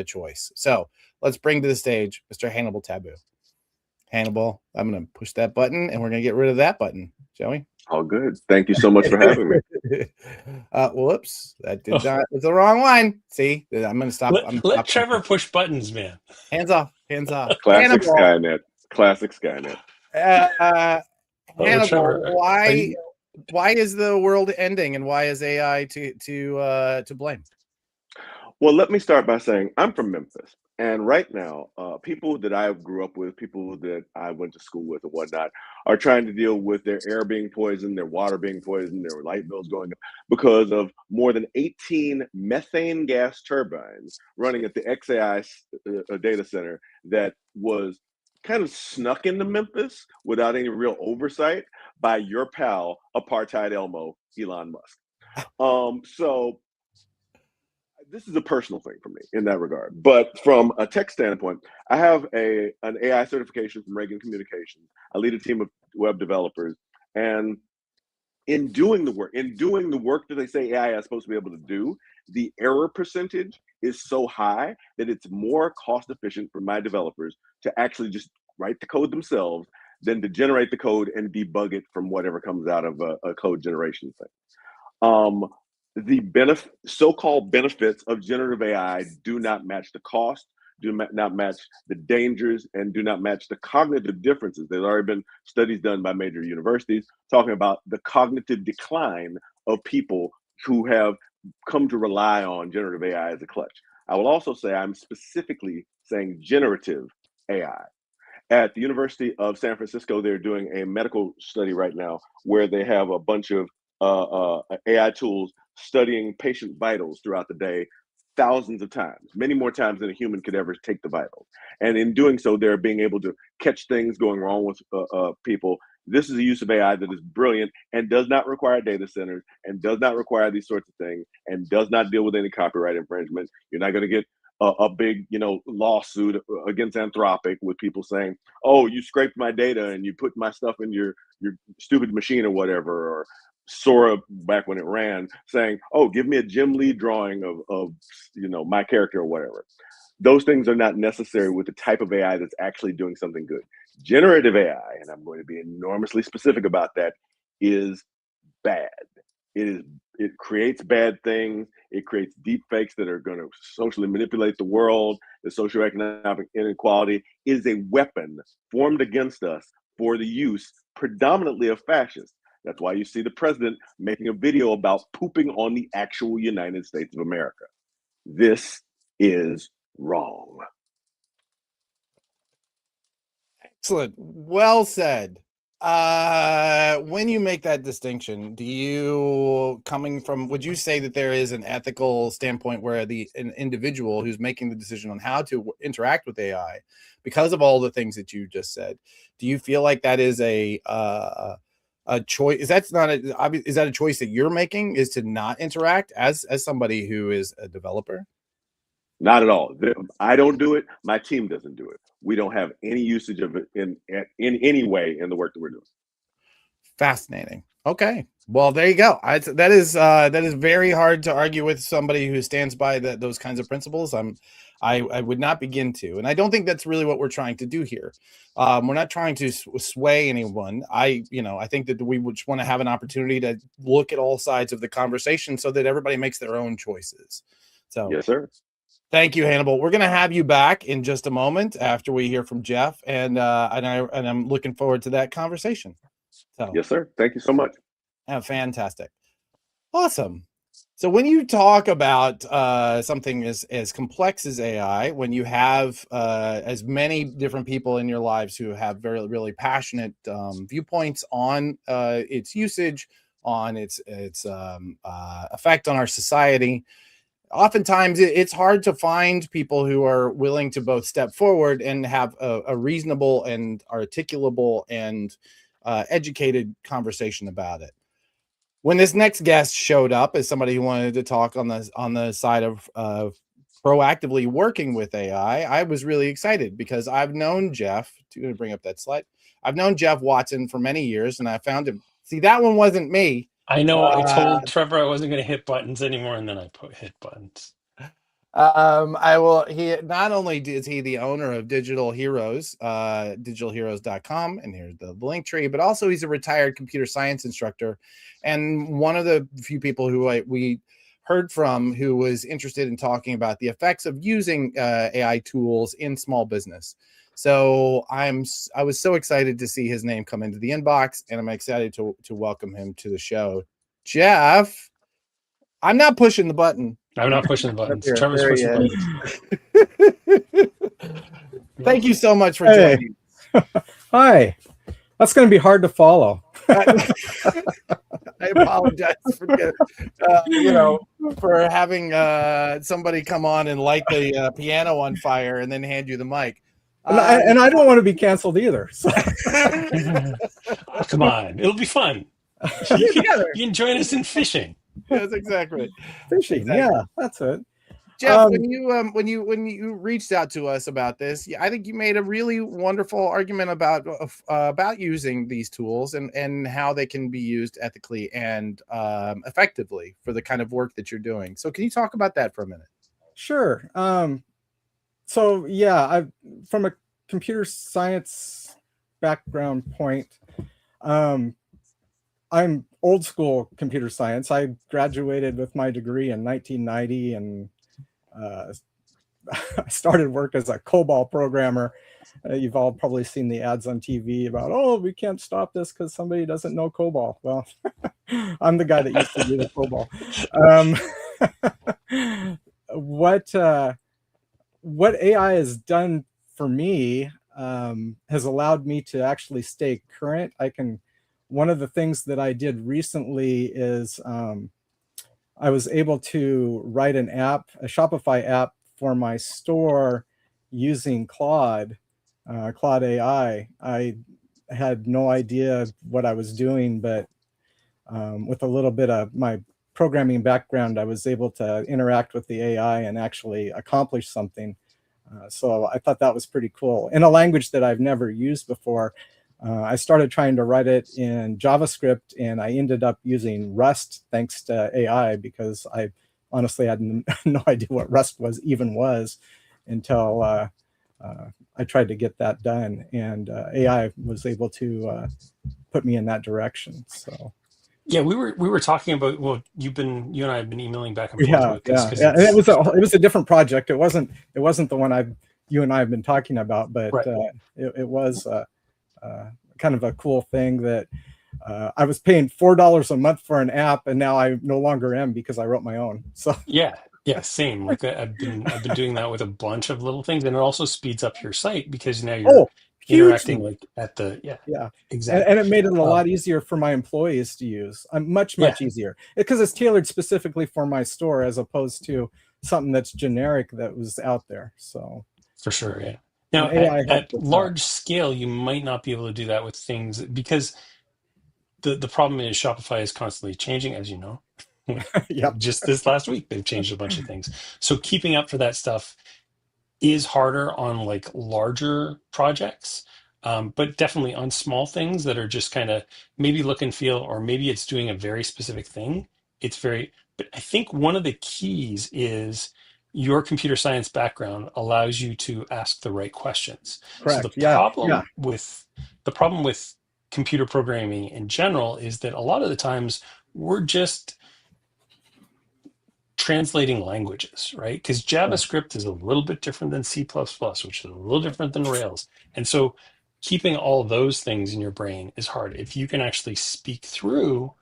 choice. So let's bring to the stage Mr. Hannibal Taboo. Hannibal, I'm going to push that button and we're going to get rid of that button, shall we? All good. Thank you so much for having me. Whoops, that did not. It's the wrong line. See, I'm going to stop. Let Trevor push buttons, man. Hands off. Hands off. Classic Skynet. Classic Skynet. Hannibal, Trevor, why is the world ending, and why is AI to blame? Well, let me start by saying I'm from Memphis. And right now, people that I grew up with, people that I went to school with and whatnot, are trying to deal with their air being poisoned, their water being poisoned, their light bills going up because of more than 18 methane gas turbines running at the XAI data center that was kind of snuck into Memphis without any real oversight by your pal, Apartheid Elmo, Elon Musk. So this is a personal thing for me in that regard. But from a tech standpoint, I have an AI certification from Reagan Communications. I lead a team of web developers, and in doing the work that they say AI is supposed to be able to do, the error percentage is so high that it's more cost efficient for my developers to actually just write the code themselves than to generate the code and debug it from whatever comes out of a code generation thing. The so-called benefits of generative AI do not match the cost, do not match the dangers, and do not match the cognitive differences. There's already been studies done by major universities talking about the cognitive decline of people who have come to rely on generative AI as a clutch. I will also say I'm specifically saying generative AI. At the University of San Francisco, they're doing a medical study right now where they have a bunch of AI tools studying patient vitals throughout the day thousands of times, many more times than a human could ever take the vitals. And in doing so, they're being able to catch things going wrong with people. This is a use of AI that is brilliant and does not require data centers and does not require these sorts of things and does not deal with any copyright infringement. You're not going to get a big, lawsuit against Anthropic with people saying, "Oh, you scraped my data and you put my stuff in your stupid machine or whatever," or Sora back when it ran saying, "Oh, give me a Jim Lee drawing of my character or whatever." Those things are not necessary with the type of AI that's actually doing something good. Generative AI, and I'm going to be enormously specific about that, is bad. It creates bad things. It creates deep fakes that are going to socially manipulate the world. The socioeconomic inequality is a weapon formed against us for the use predominantly of fascists. That's why you see the president making a video about pooping on the actual United States of America. This is wrong. Excellent. Well said. When you make that distinction, would you say that there is an ethical standpoint where an individual who's making the decision on how to interact with AI, because of all the things that you just said, do you feel like that is a choice? Is that a choice that you're making, is to not interact as somebody who is a developer? Not at all. I don't do it. My team doesn't do it. We don't have any usage of it in any way in the work that we're doing. Fascinating. Okay. Well, there you go. That is very hard to argue with somebody who stands by those kinds of principles. I would not begin to, and I don't think that's really what we're trying to do here. We're not trying to sway anyone. I think that we would just want to have an opportunity to look at all sides of the conversation so that everybody makes their own choices. So, yes, sir. Thank you, Hannibal. We're going to have you back in just a moment after we hear from Jeff, and I'm looking forward to that conversation. So, yes, sir. Thank you so much. Fantastic. Awesome. So when you talk about something as complex as AI, when you have as many different people in your lives who have very, really passionate viewpoints on its usage, on its effect on our society, oftentimes it's hard to find people who are willing to both step forward and have a reasonable and articulable and educated conversation about it. When this next guest showed up as somebody who wanted to talk on the side of proactively working with AI, I was really excited because I've known Jeff. To bring up that slide, I've known Jeff Watson for many years, and I found him. See, that one wasn't me. I know. I told Trevor I wasn't going to hit buttons anymore, and then I hit buttons. He not only is he the owner of Digital Heroes, digitalheroes.com, and here's the link tree, but also he's a retired computer science instructor and one of the few people who we heard from who was interested in talking about the effects of using AI tools in small business. So I was so excited to see his name come into the inbox, and I'm excited to welcome him to the show. Jeff, I'm not pushing the button. I'm not pushing the buttons. Here, Trevor's there he pushing buttons. Thank you so much for joining. Hi. That's going to be hard to follow. I apologize for having somebody come on and light the piano on fire and then hand you the mic. And I don't want to be canceled either. So. Oh, come on. It'll be fun. You can join us in fishing. Yes, exactly. Fishing, yeah, that's it. Jeff, when you reached out to us about this, I think you made a really wonderful argument about using these tools and how they can be used ethically and effectively for the kind of work that you're doing. So, can you talk about that for a minute? Sure. So yeah, from a computer science background point, I'm old school computer science. I graduated with my degree in 1990, and I started work as a COBOL programmer. You've all probably seen the ads on TV about, oh, we can't stop this because somebody doesn't know COBOL. Well, I'm the guy that used to do the COBOL. What AI has done for me has allowed me to actually stay current. One of the things that I did recently is I was able to write an app, a Shopify app for my store using Claude AI. I had no idea what I was doing, but with a little bit of my programming background, I was able to interact with the AI and actually accomplish something. So I thought that was pretty cool. In a language that I've never used before, I started trying to write it in JavaScript, and I ended up using Rust thanks to AI, because I honestly had no idea what Rust was until I tried to get that done, and AI was able to put me in that direction. So Yeah, we were talking about, well, you and I have been emailing back and forth yeah, about this because and it was a different project. It wasn't the one you and I have been talking about, but right. It was kind of a cool thing that I was paying $4 a month for an app, and now I no longer am because I wrote my own. So Yeah, same. Like I've been doing that with a bunch of little things, and it also speeds up your site because now you're interacting hugely. like at the Yeah, exactly. and it made it a lot easier for my employees to use. Much easier, because it's tailored specifically for my store as opposed to something that's generic that was out there. So for sure, yeah. Now at large scale, you might not be able to do that with things because the problem is Shopify is constantly changing, as you know. Yep. Just this last week, they've changed a bunch of things. So keeping up for that stuff is harder on like larger projects, but definitely on small things that are just kind of maybe look and feel, or maybe it's doing a very specific thing. But I think one of the keys is your computer science background allows you to ask the right questions. Correct. So the problem with computer programming in general is that a lot of the times we're just translating languages, right? Because JavaScript is a little bit different than C++, which is a little different than Rails. And so keeping all those things in your brain is hard. If you can actually speak through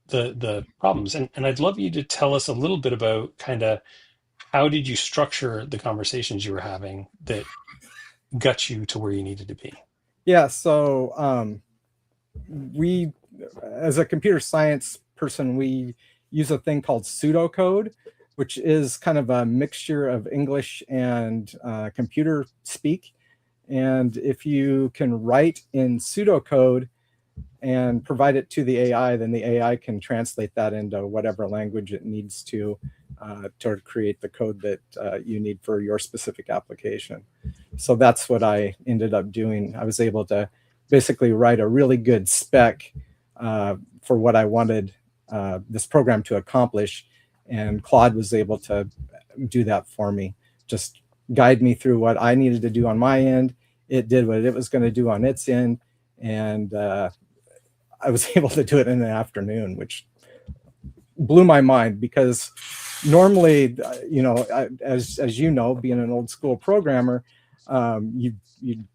the problems. And I'd love you to tell us a little bit about kind of how did you structure the conversations you were having that got you to where you needed to be? Yeah, so we, as a computer science person, we use a thing called pseudocode, which is kind of a mixture of English and computer speak. And if you can write in pseudocode and provide it to the AI, then the AI can translate that into whatever language it needs to create the code that you need for your specific application. So that's what I ended up doing. I was able to basically write a really good spec for what I wanted this program to accomplish, and Claude was able to do that for me, just guide me through what I needed to do on my end. It did what it was going to do on its end, and I was able to do it in the afternoon, which blew my mind, because normally, as you know, being an old school programmer, you'd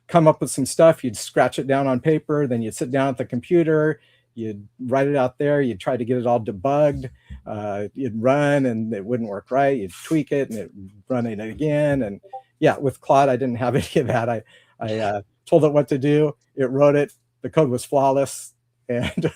come up with some stuff, you'd scratch it down on paper, then you'd sit down at the computer, you'd write it out there, you'd try to get it all debugged, you'd run and it wouldn't work right, you'd tweak it and it run it again. And yeah, with Claude, I didn't have any of that. I told it what to do, it wrote it, the code was flawless, and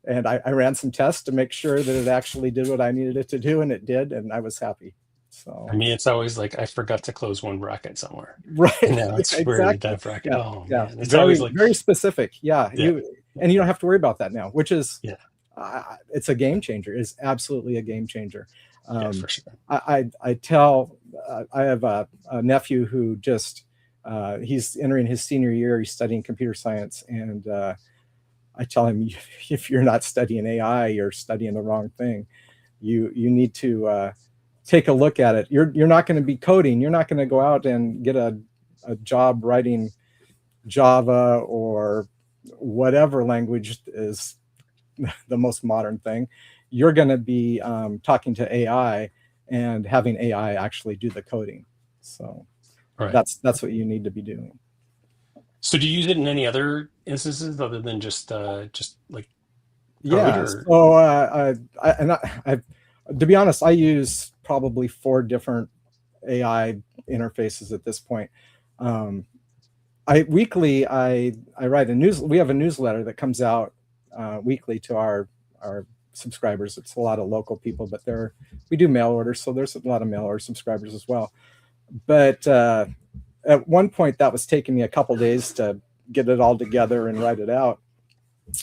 I ran some tests to make sure that it actually did what I needed it to do, and it did, and I was happy. So for me, it's always like I forgot to close one bracket somewhere. Right. And now it's exactly. that bracket. Yeah. Oh yeah. man, it's very, always like very specific. Yeah. You don't have to worry about that now, which is it's a game changer. It's absolutely a game changer. For sure. I tell I have a nephew who just he's entering his senior year. He's studying computer science, and I tell him, if you're not studying AI, you're studying the wrong thing. You need to take a look at it. You're not going to be coding. You're not going to go out and get a job writing Java or whatever language is the most modern thing. You're going to be talking to AI and having AI actually do the coding. So that's what you need to be doing. So do you use it in any other instances other than just like yeah? or... So to be honest, I use probably 4 different AI interfaces at this point. Weekly I write a news. We have a newsletter that comes out weekly to our subscribers. It's a lot of local people, but we do mail orders, so there's a lot of mail order subscribers as well. But at one point, that was taking me a couple days to get it all together and write it out.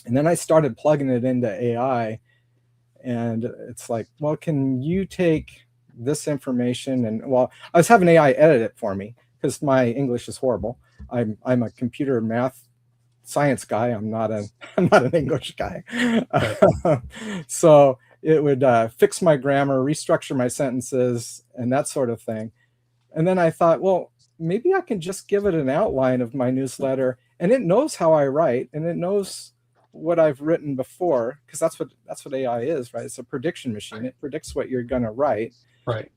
And then I started plugging it into AI, and it's like, well, can you take this information? And well, I was having AI edit it for me because my English is horrible. I'm a computer math science guy. I'm not an English guy. So it would fix my grammar, restructure my sentences, and that sort of thing. And then I thought, well, maybe I can just give it an outline of my newsletter, and it knows how I write, and it knows what I've written before, because that's what AI is, right? It's a prediction machine. It predicts what you're going to write, right,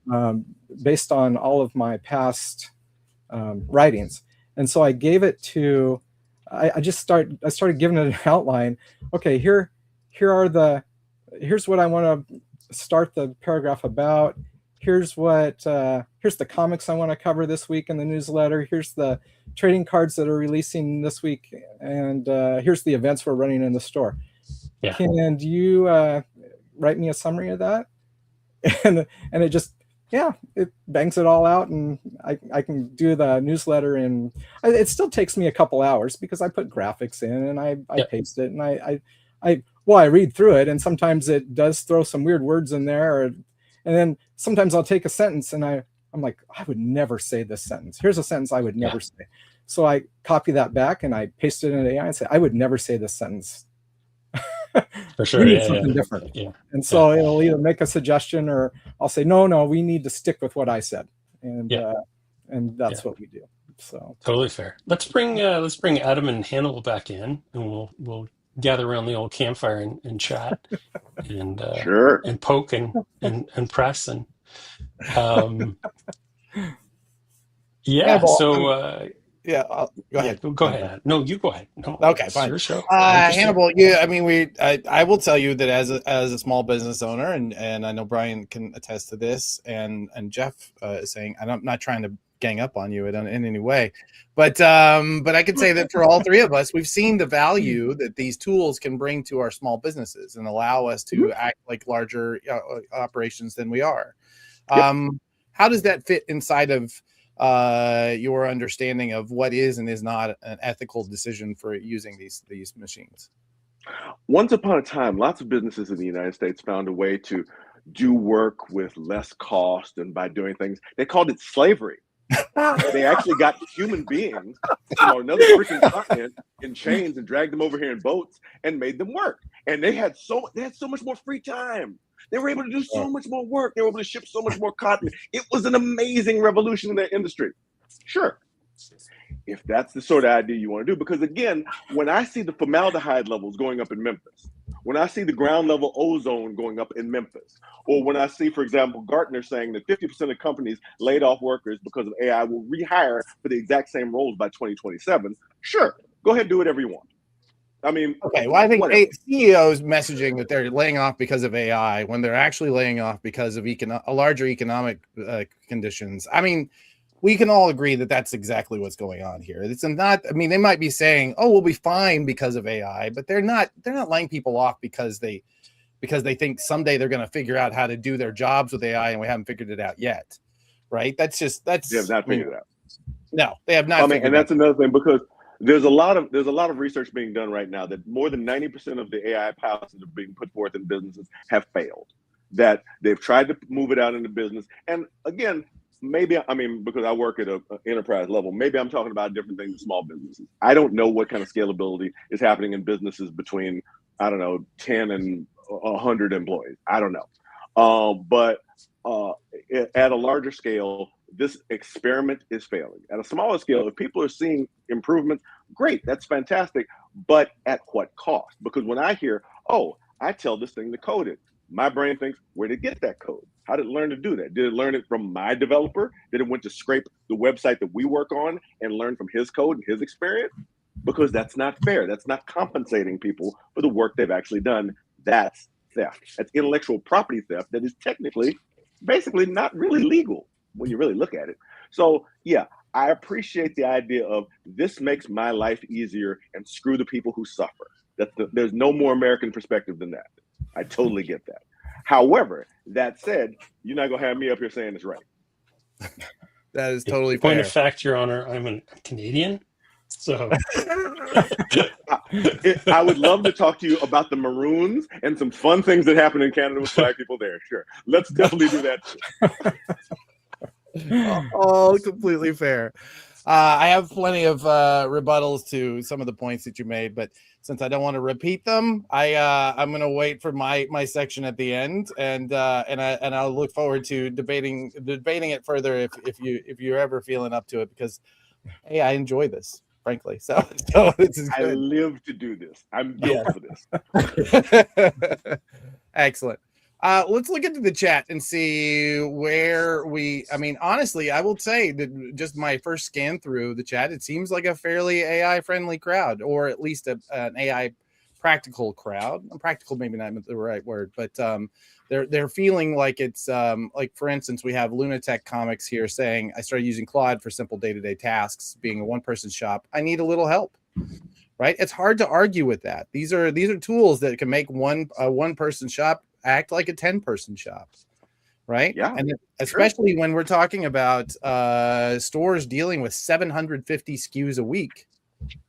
based on all of my past writings. And so I gave it to. I started giving it an outline. Okay, here's what I want to start the paragraph about. Here's the comics I want to cover this week in the newsletter. Here's the trading cards that are releasing this week, and here's the events we're running in the store. Yeah. Can you write me a summary of that? And it just, it bangs it all out, and I can do the newsletter. And it still takes me a couple hours because I put graphics in and I paste it, and I read through it, and sometimes it does throw some weird words in there, and then sometimes I'll take a sentence and I'm like, I would never say this sentence. Here's a sentence I would never say. So I copy that back and I paste it in AI and say, I would never say this sentence. For sure. We need something different. Yeah. And so it'll either make a suggestion, or I'll say, no, we need to stick with what I said. And that's what we do. So totally fair. Let's bring Adam and Hannibal back in, and we'll gather around the old campfire and chat and sure, and poke and press and go ahead. Go ahead. No, you go ahead. No, okay, fine. Your show. Hannibal, I mean, I will tell you that as a small business owner, and I know Brian can attest to this, and Jeff is saying, and I'm not trying to gang up on you in any way, but I could say that for all 3 of us, we've seen the value that these tools can bring to our small businesses and allow us to act like larger operations than we are. How does that fit inside of your understanding of what is and is not an ethical decision for using these machines? Once upon a time, lots of businesses in the United States found a way to do work with less cost, and by doing things, they called it slavery. They actually got human beings from another freaking continent in chains and dragged them over here in boats and made them work. And they had so much more free time. They were able to do so much more work. They were able to ship so much more cotton. It was an amazing revolution in their industry. Sure, if that's the sort of idea you want to do. Because again, when I see the formaldehyde levels going up in Memphis, when I see the ground level ozone going up in Memphis, or when I see, for example, Gartner saying that 50% of companies laid off workers because of AI will rehire for the exact same roles by 2027, sure, go ahead and do whatever you want. I mean, okay. Well, I think CEOs messaging that they're laying off because of AI when they're actually laying off because of larger economic conditions. I mean, we can all agree that that's exactly what's going on here. It's not. I mean, they might be saying, "Oh, we'll be fine because of AI," but they're not. They're not laying people off because they think someday they're going to figure out how to do their jobs with AI, and we haven't figured it out yet, right? They have not figured it out. No, they have not. And that's another thing, because there's a lot of research being done right now that more than 90% of the AI pilots that are being put forth in businesses have failed. that they've tried to move it out into business. And again, maybe, I mean, because I work at an enterprise level, maybe I'm talking about different things in small businesses. I don't know what kind of scalability is happening in businesses between, I don't know, 10 and 100 employees. I don't know. But at a larger scale, this experiment is failing. At a smaller scale, if people are seeing improvements, great, that's fantastic. But at what cost? Because when I hear, oh, I tell this thing to code it, my brain thinks, where did it get that code? How did it learn to do that? Did it learn it from my developer? Did it went to scrape the website that we work on and learn from his code and his experience? Because that's not fair. That's not compensating people for the work they've actually done. That's theft. That's intellectual property theft that is technically, basically not really legal when you really look at it. So yeah, I appreciate the idea of this makes my life easier and screw the people who suffer. There's no more American perspective than that. I totally get that. However, that said, you're not gonna have me up here saying it's right. That is totally Point fair. of fact, Your Honor, I'm a Canadian, so I would love to talk to you about the Maroons and some fun things that happen in Canada with Black people there. Sure, let's definitely do that too. All completely fair. I have plenty of rebuttals to some of the points that you made, but since I don't want to repeat them, I'm going to wait for my section at the end, and I'll look forward to debating it further if you're ever feeling up to it, because hey, I enjoy this, frankly. So this is good. I live to do this. I'm built for this. Excellent. Let's look into the chat and see where I mean, honestly, I will say that just my first scan through the chat, it seems like a fairly AI friendly crowd, or at least an AI practical crowd. Practical, maybe not the right word, but they're feeling like it's like, for instance, we have Lunatech Comics here saying, I started using Claude for simple day-to-day tasks. Being a one-person shop, I need a little help. Right? It's hard to argue with that. These are tools that can make a one-person shop act like a 10-person shop, right? Yeah, and especially when we're talking about stores dealing with 750 SKUs a week,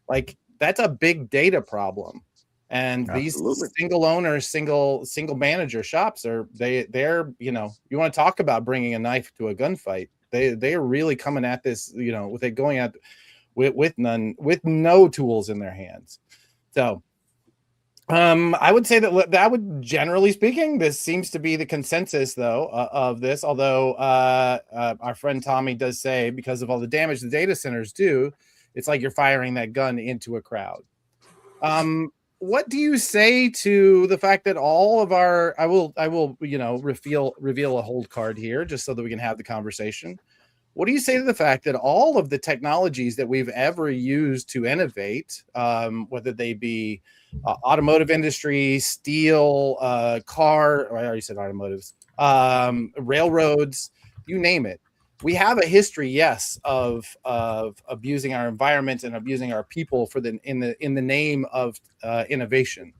like that's a big data problem. And absolutely. These single owner, single manager shops they're you want to talk about bringing a knife to a gunfight. They are really coming at this, with it going at with no tools in their hands. So I would say that would, generally speaking, this seems to be the consensus, though, of this. Although our friend Tommy does say, because of all the damage the data centers do, it's like you're firing that gun into a crowd. What do you say to the fact that all of our? I will reveal a hold card here, just so that we can have the conversation. What do you say to the fact that all of the technologies that we've ever used to innovate, whether they be automotive industry, steel, car, I already said automotives, railroads, you name it, we have a history, yes, of abusing our environment and abusing our people in the name of innovation.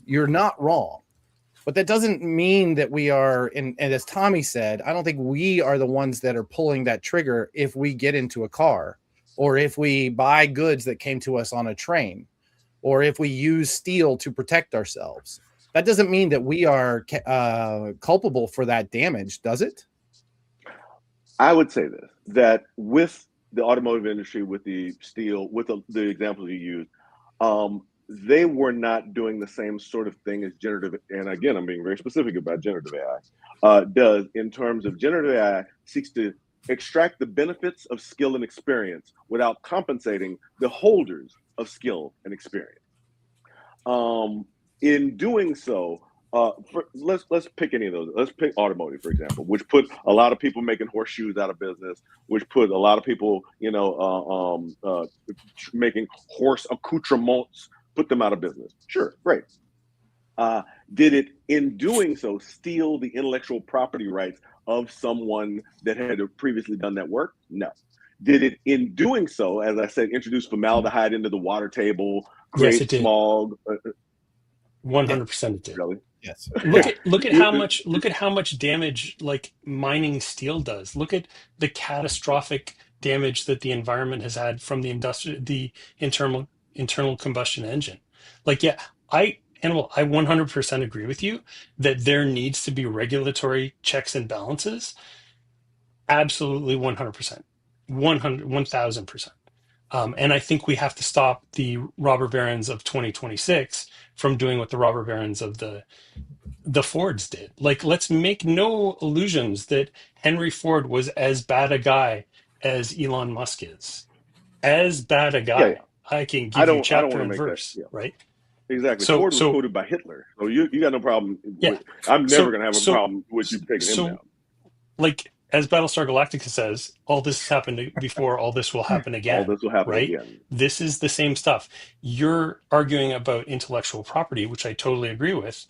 You're not wrong. But that doesn't mean that we are, and as Tommy said, I don't think we are the ones that are pulling that trigger if we get into a car, or if we buy goods that came to us on a train, or if we use steel to protect ourselves. That doesn't mean that we are culpable for that damage, does it? I would say this, that with the automotive industry, with the steel, with the examples you used, they were not doing the same sort of thing as generative, and again, I'm being very specific about generative AI, does, in terms of generative AI seeks to extract the benefits of skill and experience without compensating the holders of skill and experience. In doing so, let's pick any of those. Let's pick automotive, for example, which put a lot of people making horseshoes out of business, which put a lot of people, making horse accoutrements, put them out of business. Sure, great. Did it, in doing so, steal the intellectual property rights of someone that had previously done that work? No. Did it, in doing so, as I said, introduce formaldehyde into the water table, create yes, it did. smog? 100% it did. Really? Yes. Look at how much damage, like, mining steel does. Look at the catastrophic damage that the environment has had from the internal combustion engine. Like, yeah, Hannibal, I 100% agree with you that there needs to be regulatory checks and balances. Absolutely 100%. 1000%. And I think we have to stop the robber barons of 2026 from doing what the robber barons of the Fords did. Like, let's make no illusions that Henry Ford was as bad a guy as Elon Musk is. As bad a Yeah, yeah. guy. I can I give you don't want chapter to and make that. verse, Yeah, right? exactly. So Ford was so quoted by Hitler, so you got no problem yeah. with. I'm never So gonna have a so problem with you taking him down. so like as Battlestar Galactica says, all this has happened before, all this will happen All again, this will happen right? again. This is the same stuff. You're arguing about intellectual property, which I totally agree with,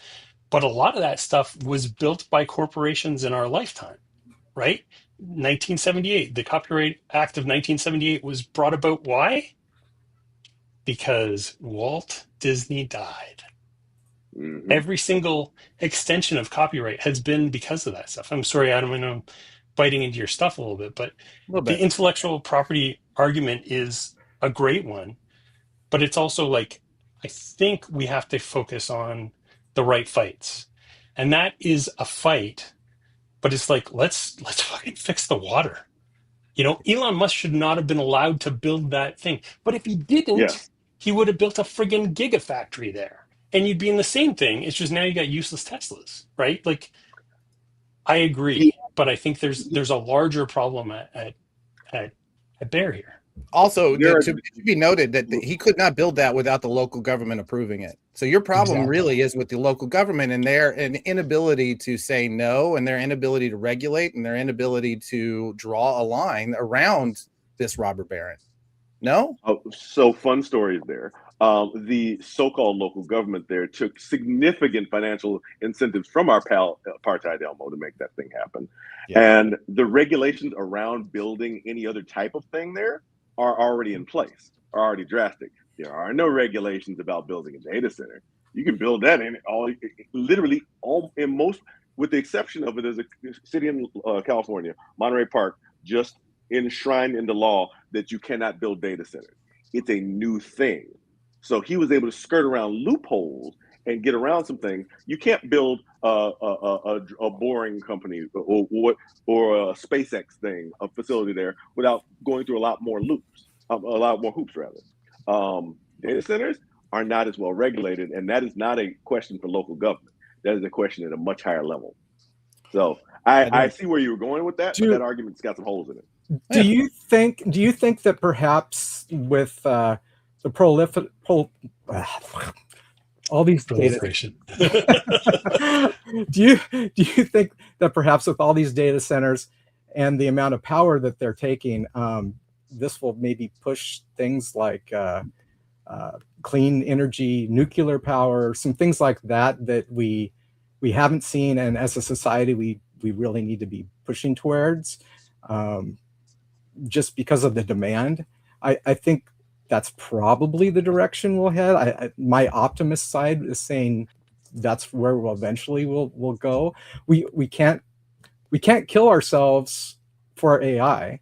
but a lot of that stuff was built by corporations in our lifetime, right? 1978, the Copyright Act of 1978 was brought about. Why? Because Walt Disney died. Hmm. Every single extension of copyright has been because of that stuff. I'm sorry, Adam, I know I'm biting into your stuff a little bit, but A little the bit. intellectual property argument is a great one, but it's also like, I think we have to focus on the right fights. And that is a fight, but it's like, let's fucking fix the water. You know, Elon Musk should not have been allowed to build that thing. But if he didn't, Yes. he would have built a friggin' gigafactory there. And you'd be in the same thing. It's just now you got useless Teslas, right? Like, I Yeah. agree, but I think there's a larger problem at bear here. Also, There are, to be noted that he could not build that without the local government approving it. So your problem Exactly. really is with the local government and their inability to say no, and their inability to regulate, and their inability to draw a line around this robber baron. No? so fun stories there. The so-called local government there took significant financial incentives from our pal apartheid Elmo to make that thing happen, Yeah. and the regulations around building any other type of thing there are already in place, are already drastic. There are no regulations about building a data center. You can build that in all, literally all in most, with the exception of it as a city in California, Monterey Park, just enshrined into law that you cannot build data centers. It's a new thing. So he was able to skirt around loopholes and get around some things. You can't build a boring company or a SpaceX thing, a facility there, without going through a lot more loops, a lot more hoops rather. Data centers are not as well regulated, and that is not a question for local government. That is a question at a much higher level. So I see where you were going with that, but that argument's got some holes in it. Do you think that perhaps with the all these data, Proliferation. do you think that perhaps with all these data centers and the amount of power that they're taking, this will maybe push things like clean energy, nuclear power, some things like that we haven't seen, and as a society we really need to be pushing towards, just because of the demand. I think that's probably the direction we'll head. My optimist side is saying that's where we'll eventually we'll go. We can't kill ourselves for AI.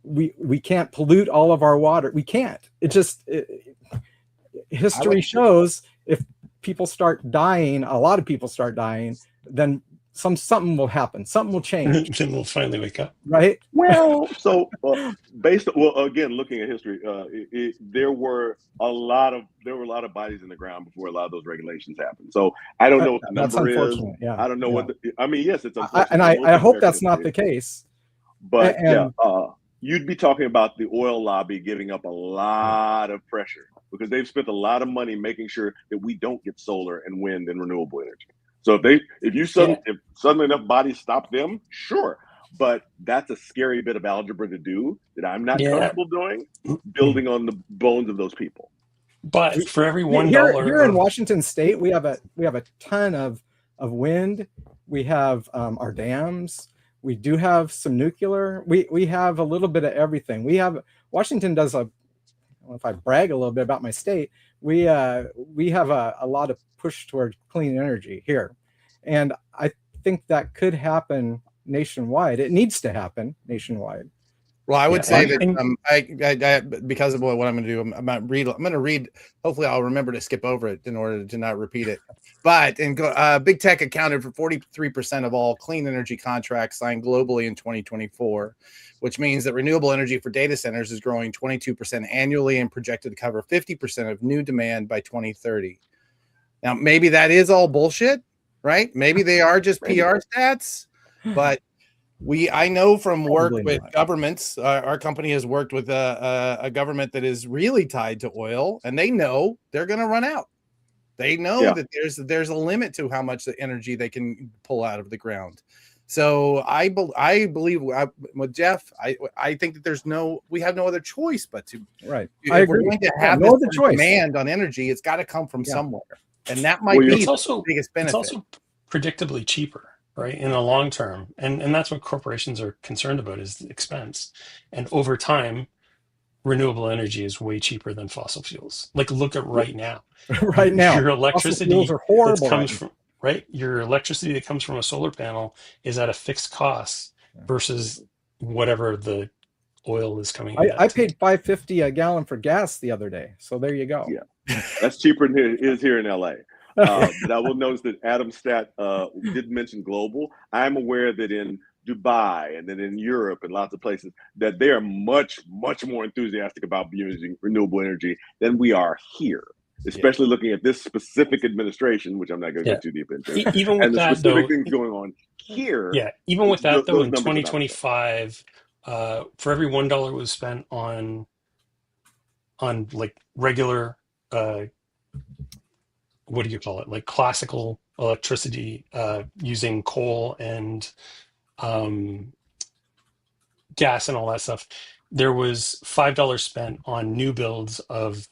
We can't pollute all of our water. We can't. History shows if people start dying, a lot of people start dying, then something will happen. Something will change. Then we'll finally wake up. Right? Well, so again, looking at history, there were a lot of bodies in the ground before a lot of those regulations happened. So I don't know what the number is. Yeah. I don't know what yes, it's unfortunate. And I hope that's not the case. But yeah, you'd be talking about the oil lobby giving up a lot of pressure because they've spent a lot of money making sure that we don't get solar and wind and renewable energy. So if suddenly enough bodies stop them, sure. But that's a scary bit of algebra to do that I'm not comfortable doing, building on the bones of those people. But for every $1 here in Washington State, we have a ton of wind. We have our dams. We do have some nuclear. We have a little bit of everything. Washington does I don't know if I brag a little bit about my state. We have a lot of push toward clean energy here, and I think that could happen nationwide. It needs to happen nationwide. Well, I would say and- that I because of what I'm going to do, I'm going to read. Hopefully, I'll remember to skip over it in order to not repeat it. But big tech accounted for 43% of all clean energy contracts signed globally in 2024, which means that renewable energy for data centers is growing 22% annually and projected to cover 50% of new demand by 2030. Now, maybe that is all bullshit, right? Maybe they are just PR stats, but I know from work with governments, our company has worked with a government that is really tied to oil, and they know they're going to run out. They know that there's a limit to how much the energy they can pull out of the ground. So I believe with Jeff, I think that we have no other choice but to. Right. If we're going to have no this other choice. demand on energy, it's got to come from somewhere, and that might be the biggest benefit. It's also predictably cheaper, right, in the long term, and that's what corporations are concerned about, is the expense. And over time, renewable energy is way cheaper than fossil fuels. Like, look at right now. Right now, your electricity fossil fuels are horrible. that comes from your electricity that comes from a solar panel is at a fixed cost versus whatever the oil is coming in. I paid $5.50 a gallon for gas the other day, so there you go. Yeah, that's cheaper than it is here in LA. But I will notice that Adam Stat did mention global. I'm aware that in Dubai and then in Europe and lots of places that they are much, much more enthusiastic about using renewable energy than we are here, especially looking at this specific administration, which I'm not going to get too deep into. Even with and the that, specific though, things going on here. Yeah, even with that, though, in numbers are not 2025, for every $1 was spent on like regular, what do you call it? Like classical electricity, using coal and gas and all that stuff, there was $5 spent on new builds of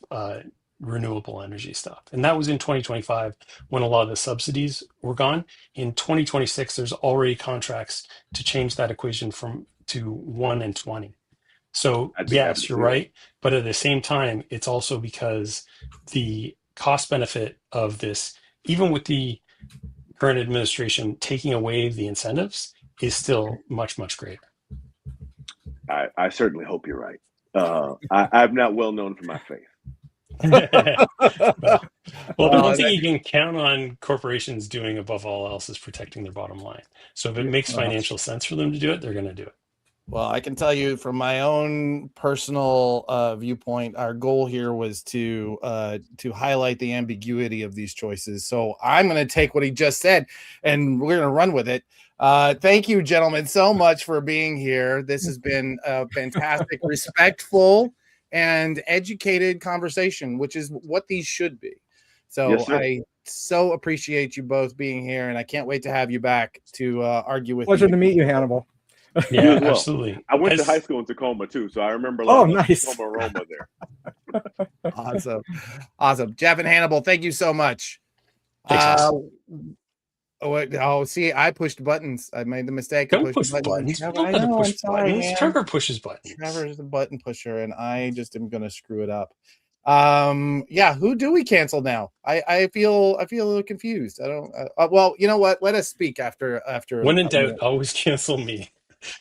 renewable energy stuff. And that was in 2025 when a lot of the subsidies were gone. In 2026, there's already contracts to change that equation to 1 and 20. So yes, you're right. But at the same time, it's also because the cost benefit of this, even with the current administration taking away the incentives, is still much, much greater. I certainly hope you're right. I'm not well known for my faith. Well, the one thing you can count on corporations doing above all else is protecting their bottom line. So if it makes financial sense for them to do it, they're going to do it. Well, I can tell you from my own personal viewpoint, our goal here was to highlight the ambiguity of these choices. So I'm going to take what he just said, and we're going to run with it. Thank you, gentlemen, so much for being here. This has been a fantastic, respectful, and educated conversation, which is what these should be. So yes, I so appreciate you both being here, and I can't wait to have you back to argue with. Pleasure to meet you, Hannibal. Yeah, absolutely. I went to high school in Tacoma too, so I remember a lot of nice. Tacoma aroma there. Awesome. Jeff and Hannibal, thank you so much. See, I pushed buttons. I made the mistake. Don't push buttons. Trevor pushes buttons. Trevor's the button pusher, and I just am going to screw it up. Who do we cancel now? I feel a little confused. I don't. Well, you know what? Let us speak after. When in doubt, always cancel me,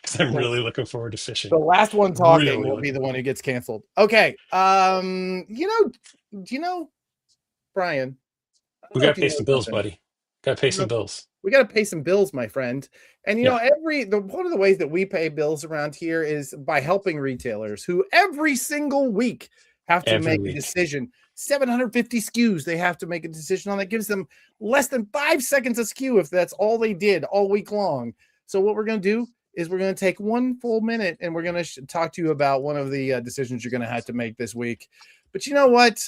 because I'm really looking forward to fishing. The last one talking will be the one who gets canceled. Okay. Do you know, Brian? We got to pay some bills, buddy. Got to pay some bills. We got to pay some bills, my friend. And you know, one of the ways that we pay bills around here is by helping retailers who every single week have to make a decision. 750 SKUs they have to make a decision on. That gives them less than 5 seconds a SKU if that's all they did all week long. So what we're going to do is we're going to take 1 full minute and we're going to talk to you about one of the decisions you're going to have to make this week. But you know what?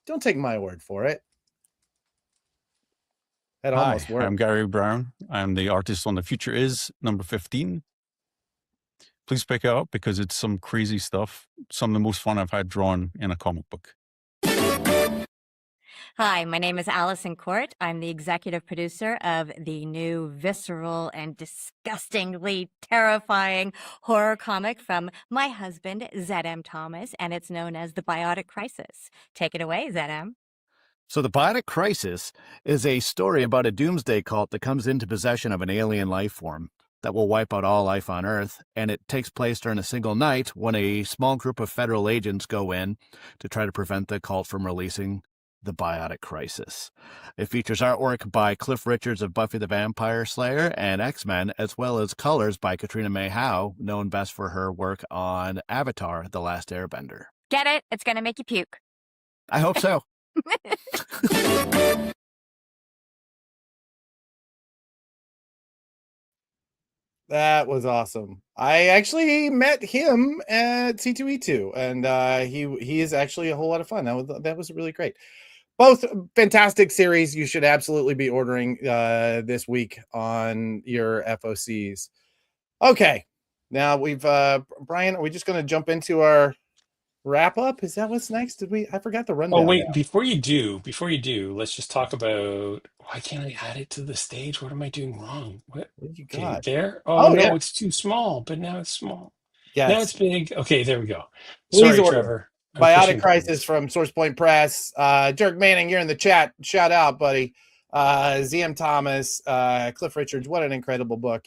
Don't take my word for it. That almost worked. I'm Gary Brown. I'm the artist on The Future Is number 15. Please pick it up because it's some crazy stuff. Some of the most fun I've had drawn in a comic book. Hi, my name is Allison Court. I'm the executive producer of the new visceral and disgustingly terrifying horror comic from my husband, ZM Thomas, and it's known as The Biotic Crisis. Take it away, ZM. So The Biotic Crisis is a story about a doomsday cult that comes into possession of an alien life form. that will wipe out all life on Earth, and it takes place during a single night when a small group of federal agents go in to try to prevent the cult from releasing the biotic crisis. It features artwork by Cliff Richards of Buffy the Vampire Slayer and X-Men, as well as colors by Katrina May Howe, known best for her work on Avatar: The Last Airbender. Get it? It's going to make you puke. I hope so. That was awesome. I actually met him at C2E2, and he is actually a whole lot of fun. That was really great. Both fantastic series. You should absolutely be ordering this week on your FOCs. Okay, now we've Brian. Are we just going to jump into our wrap up? Is that what's next? I forgot the rundown. Oh wait, before you do, let's just talk about why can't I add it to the stage? What am I doing wrong? What you okay, got? there? Oh no, yeah. it's too small, but now it's small. Yes. Now it's big. Okay, there we go. Please Sorry, order. Trevor. I'm Biotic pushing Crisis buttons. from SourcePoint Press. Dirk Manning, you're in the chat. Shout out, buddy. ZM Thomas, Cliff Richards. What an incredible book.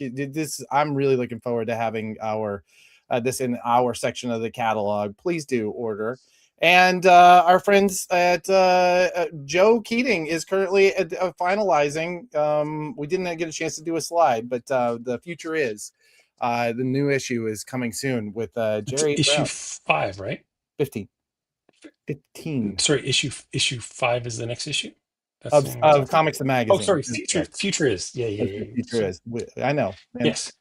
I'm really looking forward to having this in our section of the catalog. Please do order. And our friends at Joe Keating is currently finalizing. We didn't get a chance to do a slide, but the future is. The new issue is coming soon with Jerry Issue Brown. 5, right? 15. Sorry, issue 5 is the next issue. That's of Comics the Magazine. Oh, sorry, future is. Yeah. Future is. I know. Man. Yes.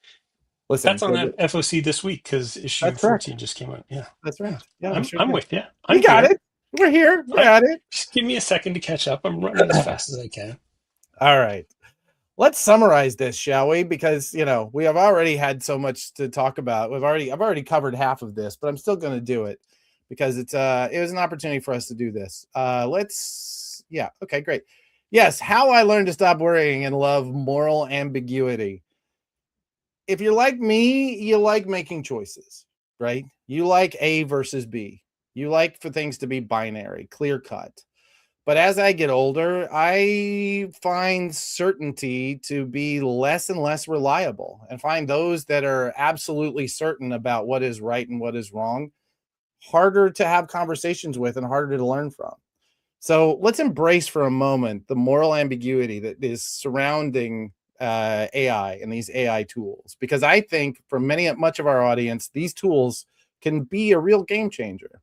Listen, that's on that FOC this week because issue 14 just came out. Yeah, that's right. Yeah, I'm with you. We got it. We're here. We're at it. Just give me a second to catch up. I'm running as fast as I can. All right. Let's summarize this, shall we? Because we have already had so much to talk about. I've already covered half of this, but I'm still going to do it because it was an opportunity for us to do this. Okay, great. Yes, how I learned to stop worrying and love moral ambiguity. If you're like me, you like making choices, right? You like A versus B. You like for things to be binary, clear cut. But as I get older, I find certainty to be less and less reliable and find those that are absolutely certain about what is right and what is wrong harder to have conversations with and harder to learn from. So let's embrace for a moment the moral ambiguity that is surrounding AI and these AI tools, because I think for much of our audience, these tools can be a real game changer.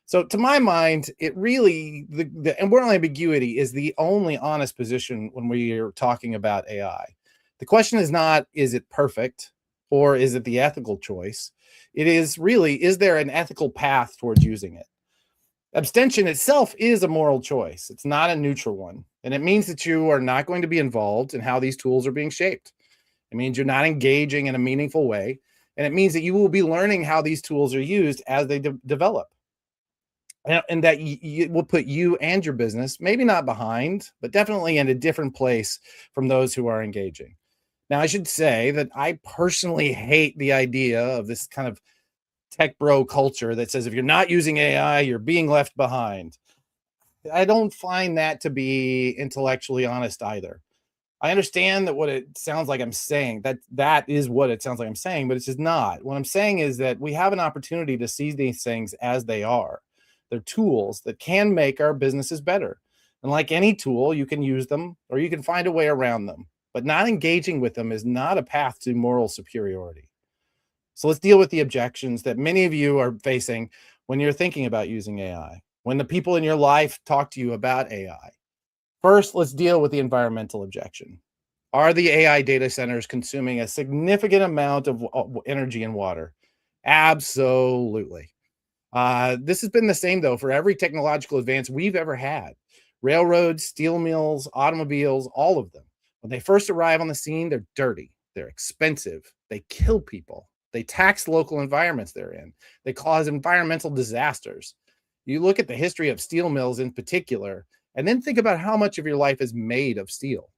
So to my mind, it really, the moral ambiguity is the only honest position when we are talking about AI. The question is not, is it perfect or is it the ethical choice? It is really, is there an ethical path towards using it? Abstention itself is a moral choice. It's not a neutral one. And it means that you are not going to be involved in how these tools are being shaped. It means you're not engaging in a meaningful way. And it means that you will be learning how these tools are used as they develop. And that it will put you and your business, maybe not behind, but definitely in a different place from those who are engaging. Now, I should say that I personally hate the idea of this kind of tech bro culture that says if you're not using AI, you're being left behind. I don't find that to be intellectually honest either. I understand that what it sounds like I'm saying, that is what it sounds like I'm saying, but it's just not. What I'm saying is that we have an opportunity to see these things as they are. They're tools that can make our businesses better. And like any tool, you can use them or you can find a way around them. But not engaging with them is not a path to moral superiority. So let's deal with the objections that many of you are facing when you're thinking about using AI, when the people in your life talk to you about AI. First, let's deal with the environmental objection. Are the AI data centers consuming a significant amount of energy and water? Absolutely. This has been the same, though, for every technological advance we've ever had. Railroads, steel mills, automobiles, all of them. When they first arrive on the scene, they're dirty, they're expensive, they kill people, they tax local environments they're in, they cause environmental disasters. You look at the history of steel mills in particular, and then think about how much of your life is made of steel.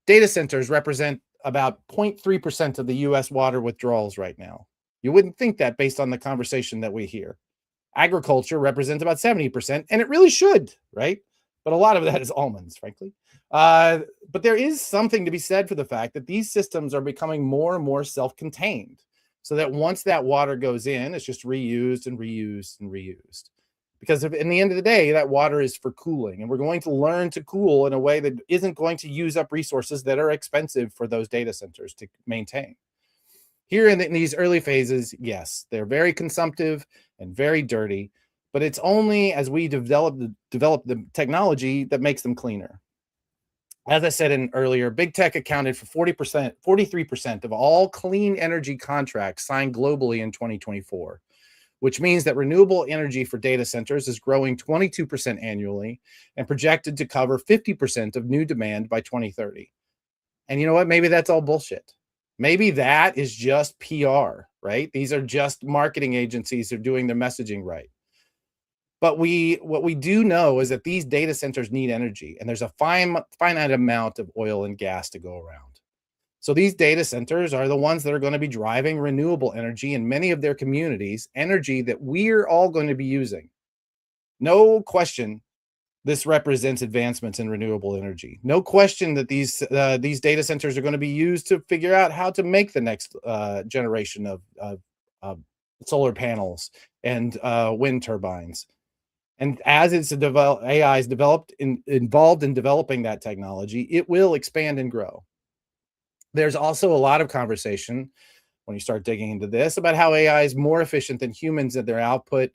Data centers represent about 0.3% of the US water withdrawals right now. You wouldn't think that based on the conversation that we hear. Agriculture represents about 70%, and it really should, right? but a lot of that is almonds, frankly. But there is something to be said for the fact that these systems are becoming more and more self-contained, so that once that water goes in, it's just reused and reused and reused. Because in the end of the day, that water is for cooling, and we're going to learn to cool in a way that isn't going to use up resources that are expensive for those data centers to maintain. Here in these early phases, yes, they're very consumptive and very dirty, but it's only as we develop the technology that makes them cleaner. As I said earlier, big tech accounted for 40%, 43% of all clean energy contracts signed globally in 2024, which means that renewable energy for data centers is growing 22% annually and projected to cover 50% of new demand by 2030. And you know what? Maybe that's all bullshit. Maybe that is just PR, right? These are just marketing agencies who are doing their messaging right. But what we do know is that these data centers need energy, and there's a finite amount of oil and gas to go around. So these data centers are the ones that are going to be driving renewable energy in many of their communities, energy that we're all going to be using. No question, this represents advancements in renewable energy. No question that these data centers are going to be used to figure out how to make the next generation of solar panels and wind turbines. And as AI is involved in developing that technology, it will expand and grow. There's also a lot of conversation when you start digging into this about how AI is more efficient than humans at their output,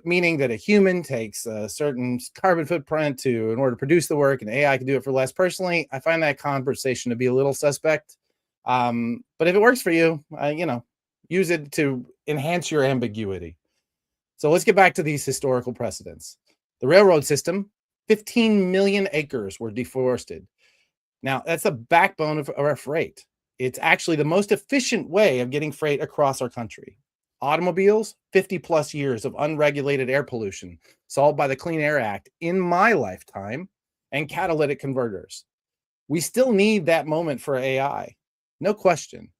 meaning that a human takes a certain carbon footprint in order to produce the work, and AI can do it for less. Personally, I find that conversation to be a little suspect. But if it works for you, use it to enhance your ambiguity. So let's get back to these historical precedents. The railroad system, 15 million acres were deforested. Now, that's the backbone of our freight. It's actually the most efficient way of getting freight across our country. Automobiles, 50 plus years of unregulated air pollution solved by the Clean Air Act in my lifetime, and catalytic converters. We still need that moment for AI, no question.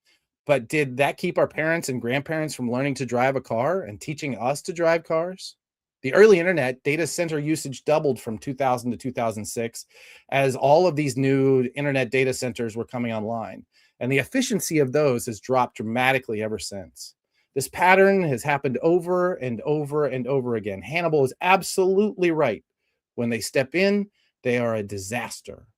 But did that keep our parents and grandparents from learning to drive a car and teaching us to drive cars? The early internet data center usage doubled from 2000 to 2006 as all of these new internet data centers were coming online. And the efficiency of those has dropped dramatically ever since. This pattern has happened over and over and over again. Hannibal is absolutely right. When they step in, they are a disaster.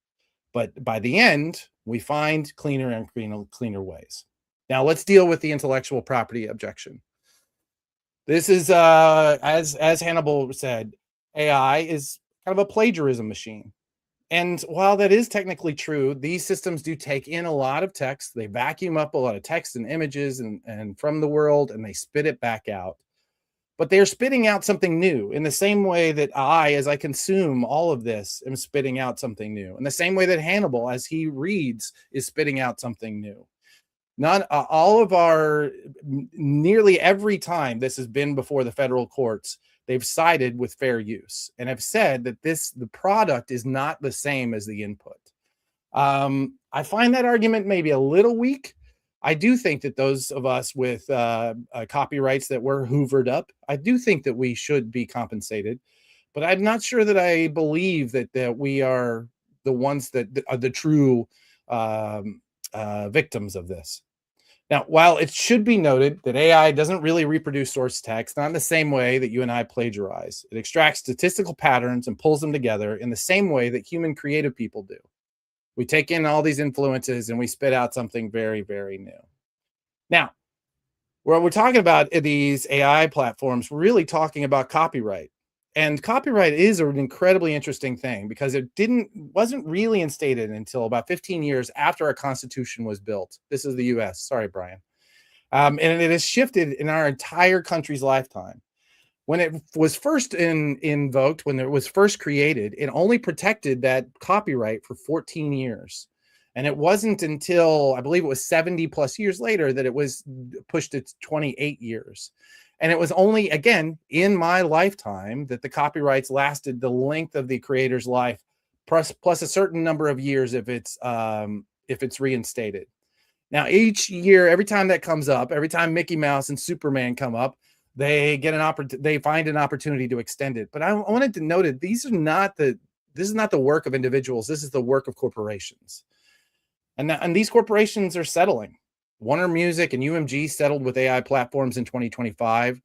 But by the end, we find cleaner and cleaner ways. Now let's deal with the intellectual property objection. This is, as Hannibal said, AI is kind of a plagiarism machine. And while that is technically true, these systems do take in a lot of text. They vacuum up a lot of text and images and from the world, and they spit it back out. But they're spitting out something new in the same way that as I consume all of this, am spitting out something new. In the same way that Hannibal, as he reads, is spitting out something new. Nearly every time this has been before the federal courts, they've sided with fair use and have said that the product is not the same as the input. I find that argument maybe a little weak. I do think that those of us with copyrights that were hoovered up, I do think that we should be compensated, but I'm not sure that I believe that we are the ones that are the true victims of this. Now, while it should be noted that AI doesn't really reproduce source text, not in the same way that you and I plagiarize. It extracts statistical patterns and pulls them together in the same way that human creative people do. We take in all these influences and we spit out something very, very new. Now, when we're talking about these AI platforms, we're really talking about copyright. And copyright is an incredibly interesting thing because it wasn't really instated until about 15 years after our Constitution was built. This is the US. Sorry, Brian. And it has shifted in our entire country's lifetime. When it was first invoked, when it was first created, it only protected that copyright for 14 years. And it wasn't until, I believe it was 70 plus years later, that it was pushed to 28 years. And it was only, again, in my lifetime that the copyrights lasted the length of the creator's life, plus a certain number of years if it's reinstated. Now, each year, every time that comes up, every time Mickey Mouse and Superman come up, they find an opportunity to extend it. But I wanted to note that these are not the This is not the work of individuals. This is the work of corporations. And these corporations are settling. Warner Music and UMG settled with AI platforms in 2025.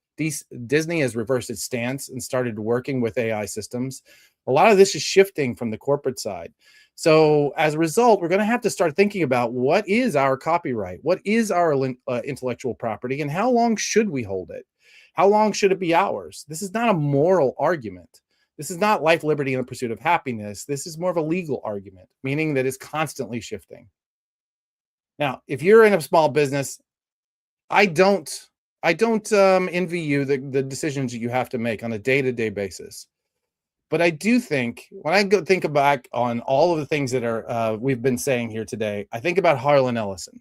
Disney has reversed its stance and started working with AI systems. A lot of this is shifting from the corporate side. So as a result, we're going to have to start thinking about what is our copyright, what is our intellectual property, and how long should we hold it? How long should it be ours? This is not a moral argument. This is not life, liberty, and the pursuit of happiness. This is more of a legal argument, meaning that it's constantly shifting. Now, if you're in a small business, I don't envy you the decisions you have to make on a day-to-day basis. But I do think when I go think back on all of the things that are we've been saying here today, I think about Harlan Ellison.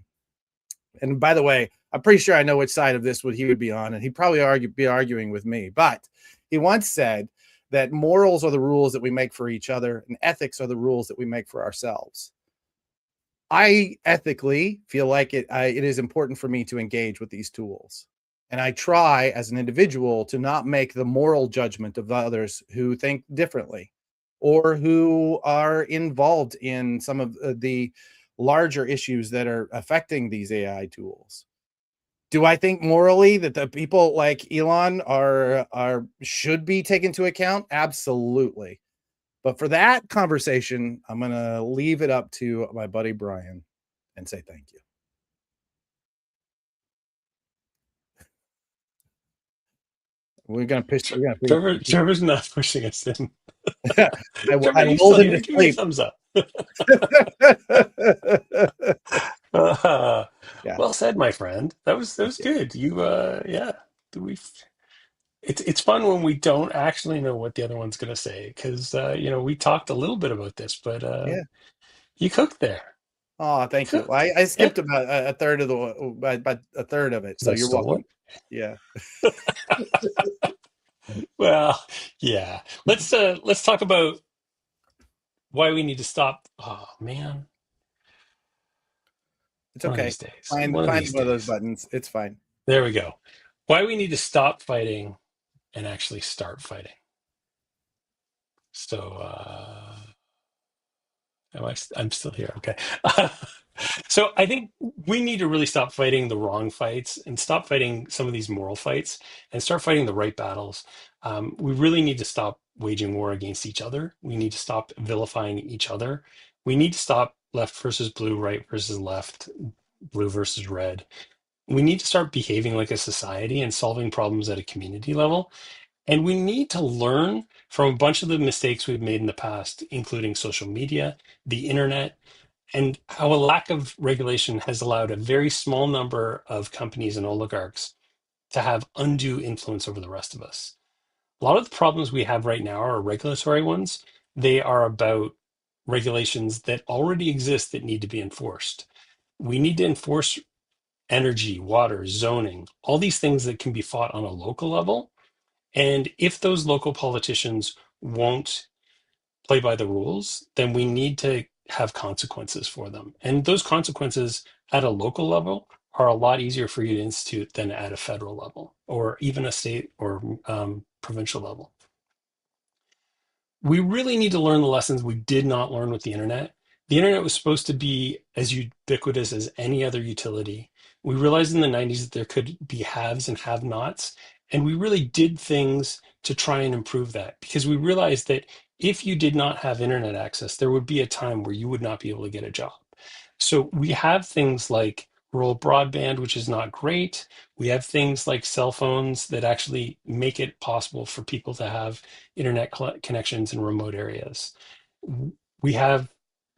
And by the way, I'm pretty sure I know which side of this he would be on, and he'd probably be arguing with me. But he once said that morals are the rules that we make for each other, and ethics are the rules that we make for ourselves. I ethically feel like it is important for me to engage with these tools. And I try as an individual to not make the moral judgment of others who think differently or who are involved in some of the larger issues that are affecting these AI tools. Do I think morally that the people like Elon should be taken into account? Absolutely. But for that conversation, I'm going to leave it up to my buddy Brian and say thank you. We're gonna push. Trevor's not pushing us in. I Trevor, lulled him to give me a sleep. thumbs up. Yeah. Well said, my friend. That was good. You yeah. It's fun when we don't actually know what the other one's gonna say, because we talked a little bit about this, but Yeah. you cooked there. Oh, thank you. I skipped about a third of a third of it, so you're welcome. Yeah. Well, yeah. Let's talk about why we need to stop. Oh man. It's okay. One of these days. Find one of those buttons. It's fine. There we go. Why we need to stop fighting and actually start fighting. So I'm still here. Okay. So I think we need to really stop fighting the wrong fights and stop fighting some of these moral fights and start fighting the right battles. We really need to stop waging war against each other. We need to stop vilifying each other. We need to stop left versus blue, right versus left, blue versus red. We need to start behaving like a society and solving problems at a community level. And we need to learn from a bunch of the mistakes we've made in the past, including social media, the internet, and how a lack of regulation has allowed a very small number of companies and oligarchs to have undue influence over the rest of us. A lot of the problems we have right now are regulatory ones. They are about regulations that already exist that need to be enforced. We need to enforce energy, water, zoning, all these things that can be fought on a local level. And if those local politicians won't play by the rules, then we need to have consequences for them. And those consequences at a local level are a lot easier for you to institute than at a federal level or even a state or provincial level. We really need to learn the lessons we did not learn with the internet. The internet was supposed to be as ubiquitous as any other utility. We realized in the 90s that there could be haves and have-nots, and we really did things to try and improve that, because we realized that if you did not have internet access, there would be a time where you would not be able to get a job. So we have things like rural broadband, which is not great. We have things like cell phones that actually make it possible for people to have internet connections in remote areas. We have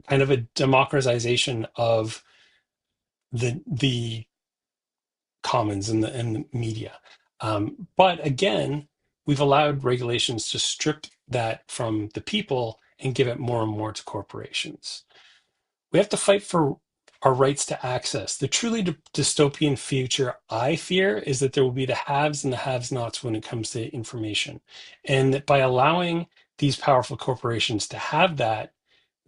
kind of a democratization of the commons and the media. But again, we've allowed regulations to strip that from the people and give it more and more to corporations. We have to fight for our rights to access. The truly dystopian future I fear is that there will be the haves and the have-nots when it comes to information. And that by allowing these powerful corporations to have that,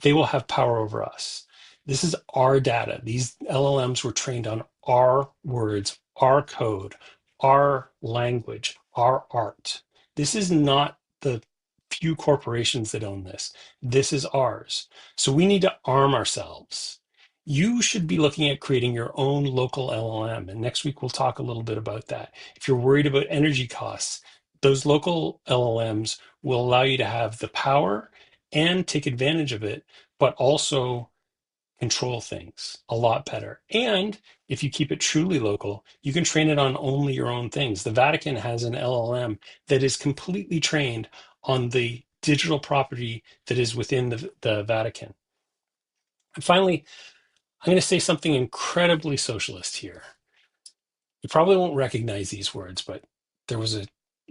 they will have power over us. This is our data. These LLMs were trained on our words, our code, our language, our art. This is not the few corporations that own this. This is ours. So we need to arm ourselves. You should be looking at creating your own local LLM. And next week, we'll talk a little bit about that. If you're worried about energy costs, those local LLMs will allow you to have the power and take advantage of it, but also control things a lot better. And if you keep it truly local, you can train it on only your own things. The Vatican has an LLM that is completely trained on the digital property that is within the Vatican. And finally, I'm going to say something incredibly socialist here. You probably won't recognize these words, but there was a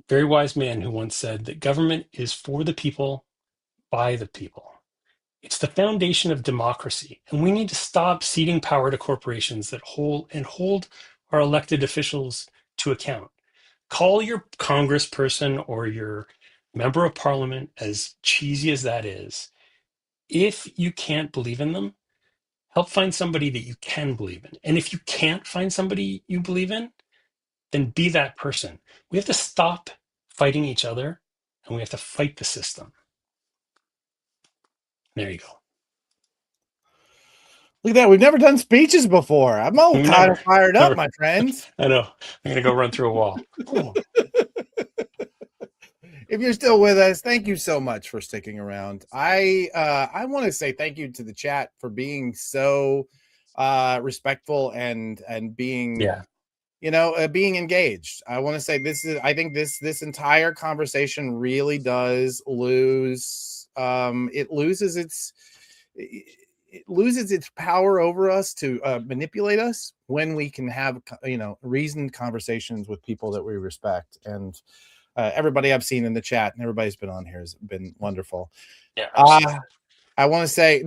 very wise man who once said that government is for the people, by the people. It's the foundation of democracy, and we need to stop ceding power to corporations that hold our elected officials to account. Call your congressperson or your member of parliament, as cheesy as that is. If you can't believe in them, help find somebody that you can believe in. And if you can't find somebody you believe in, then be that person. We have to stop fighting each other, and we have to fight the system. There you go. Look at that. We've never done speeches before. I'm all kind of fired up, Never. my friends. I know. I'm going to go run through a wall. If you're still with us, thank you so much for sticking around. I want to say thank you to the chat for being so respectful and being being engaged. I want to say I think this entire conversation really does lose it loses its power over us to manipulate us when we can have reasoned conversations with people that we respect. And everybody I've seen in the chat and everybody's been on here has been wonderful. Yeah. I want to say,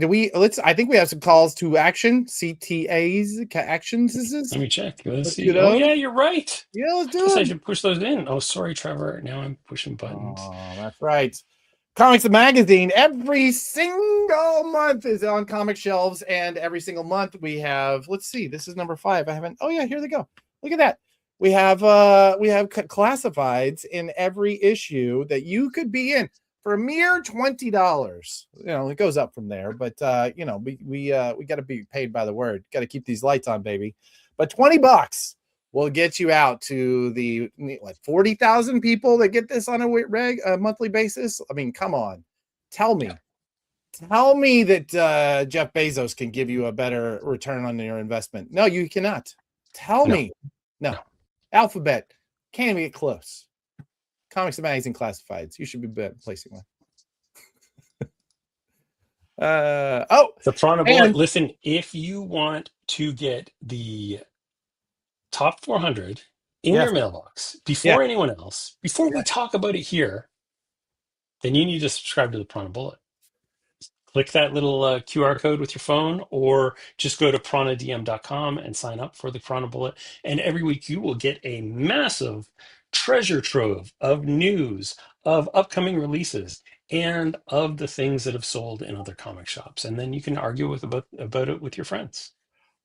I think we have some calls to action, CTAs, actions. Let me check. Let's see. do Oh, those. yeah, you're right. Yeah, let's do I guess it. I should push those in. Oh, sorry, Trevor. Now I'm pushing buttons. Oh, that's right. Comics the Magazine every single month is on comic shelves, and every single month we have, let's see, this is number 5. Here they go. Look at that. We have classifieds in every issue that you could be in for a mere $20. It goes up from there, but we got to be paid by the word. Got to keep these lights on, baby. But $20 will get you out to the 40,000 people that get this on a monthly basis. I mean, come on, tell me that Jeff Bezos can give you a better return on your investment. No, you cannot. Tell me. No. Alphabet can't even get close. Comics and Magazine classifieds. You should be placing one. The Prana Bullet. Listen, if you want to get the top 400 in your mailbox before anyone else, before we talk about it here, then you need to subscribe to the Prana Bullet. Click that little QR code with your phone, or just go to pranadm.com and sign up for the Prana Bullet. And every week you will get a massive treasure trove of news, of upcoming releases, and of the things that have sold in other comic shops. And then you can argue about it with your friends.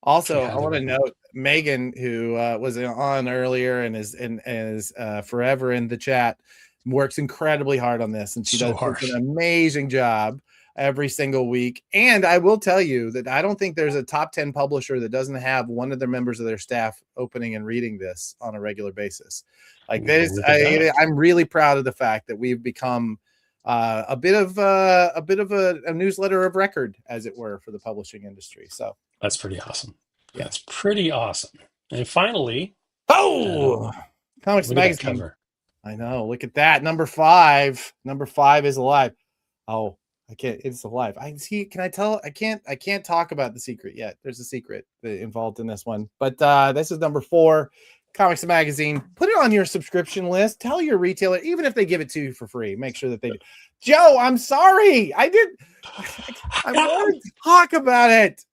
Also, I want to note Megan, who was on earlier and is forever in the chat, works incredibly hard on this, and she does an amazing job every single week. And I will tell you that I don't think there's a top 10 publisher that doesn't have one of their members of their staff opening and reading this on a regular basis. Like this, I'm really proud of the fact that we've become a bit of a newsletter of record, as it were, for the publishing industry. So that's pretty awesome. Yeah. That's pretty awesome. And finally, Comics Magazine cover. I know. Look at that. Number 5. Number 5 is alive. Oh, I can't. It's alive. I see. Can I tell? I can't talk about the secret yet. There's a secret involved in this one. But this is number 4. Comics Magazine. Put it on your subscription list. Tell your retailer, even if they give it to you for free, make sure that they do. Joe, I'm sorry. I wanted to talk about it.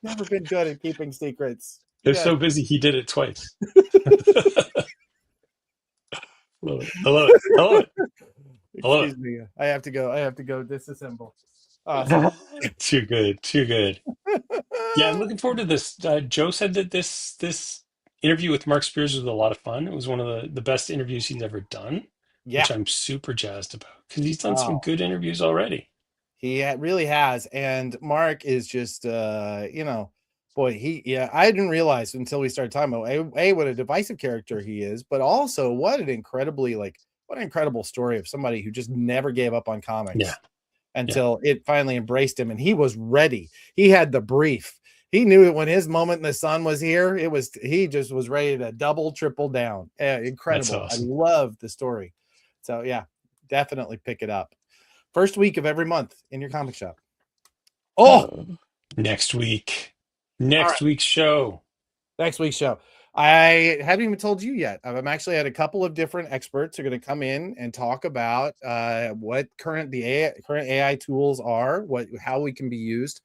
Never been good at keeping secrets. They're so busy he did it twice. Love it. I love it. Excuse me. I have to go disassemble. Too good. Yeah, I'm looking forward to this. Joe said that this interview with Mark Spears was a lot of fun. It was one of the best interviews he's ever done. Yeah. which I'm super jazzed about because he's done some Oh. good interviews already. He really has. And Mark is just, boy, I didn't realize until we started talking about what a divisive character he is, but also what an incredible story of somebody who just never gave up on comics Yeah. until it finally embraced him. And he was ready. He had the brief. He knew that when his moment in the sun was here, he just was ready to double, triple down. Incredible. That's awesome. I love the story. So yeah, definitely pick it up. First week of every month in your comic shop. Oh, Next week's show. Next week's show. I haven't even told you yet. I've actually had a couple of different experts who are going to come in and talk about what current AI tools are, how we can be used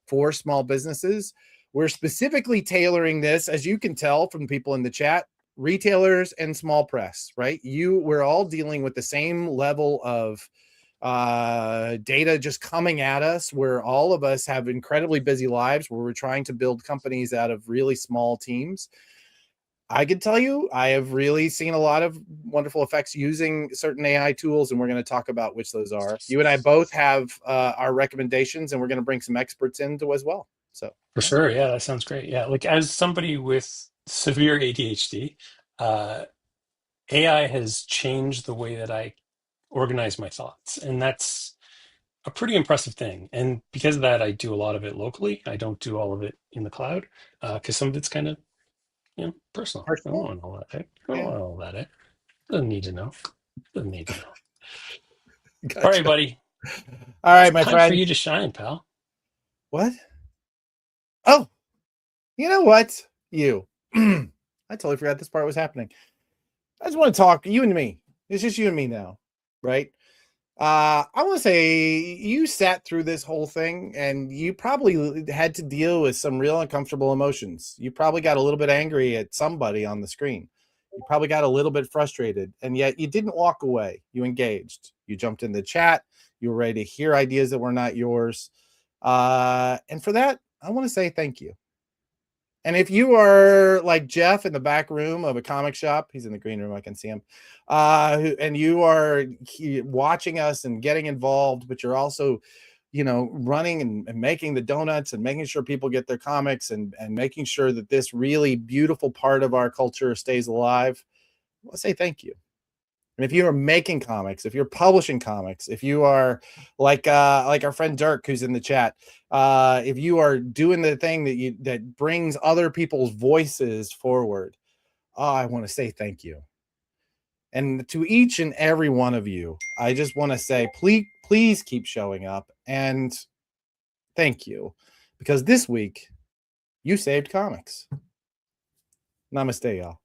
for small businesses. We're specifically tailoring this, as you can tell from people in the chat, retailers and small press, right? We're all dealing with the same level of data just coming at us, where all of us have incredibly busy lives, where we're trying to build companies out of really small teams. I can tell you, I have really seen a lot of wonderful effects using certain AI tools, and we're going to talk about which those are. You and I both have our recommendations, and we're going to bring some experts into as well. So For sure. Yeah, that sounds great. Yeah. Like as somebody with severe ADHD, AI has changed the way that I organize my thoughts. And that's a pretty impressive thing. And because of that, I do a lot of it locally. I don't do all of it in the cloud because some of it's kind of, personal. I don't want all that. I don't want all that. Doesn't need to know. Doesn't need to know. Gotcha. All right, buddy. All right, my Time friend. for you to shine, pal. What? Oh, you know what? I totally forgot this part was happening. I just want to talk you and me. It's just you and me now, right? I want to say you sat through this whole thing and you probably had to deal with some real uncomfortable emotions. You probably got a little bit angry at somebody on the screen. You probably got a little bit frustrated, and yet you didn't walk away. You engaged. You jumped in the chat. You were ready to hear ideas that were not yours. And for that, I want to say thank you. And if you are like Jeff in the back room of a comic shop, he's in the green room, I can see him, and you are watching us and getting involved, but you're also, running and making the donuts and making sure people get their comics and making sure that this really beautiful part of our culture stays alive, I want to say thank you. And if you are making comics, if you're publishing comics, if you are like our friend Dirk who's in the chat, if you are doing the thing that brings other people's voices forward, I want to say thank you. And to each and every one of you, I just want to say, please keep showing up and thank you, because this week you saved comics. Namaste, y'all.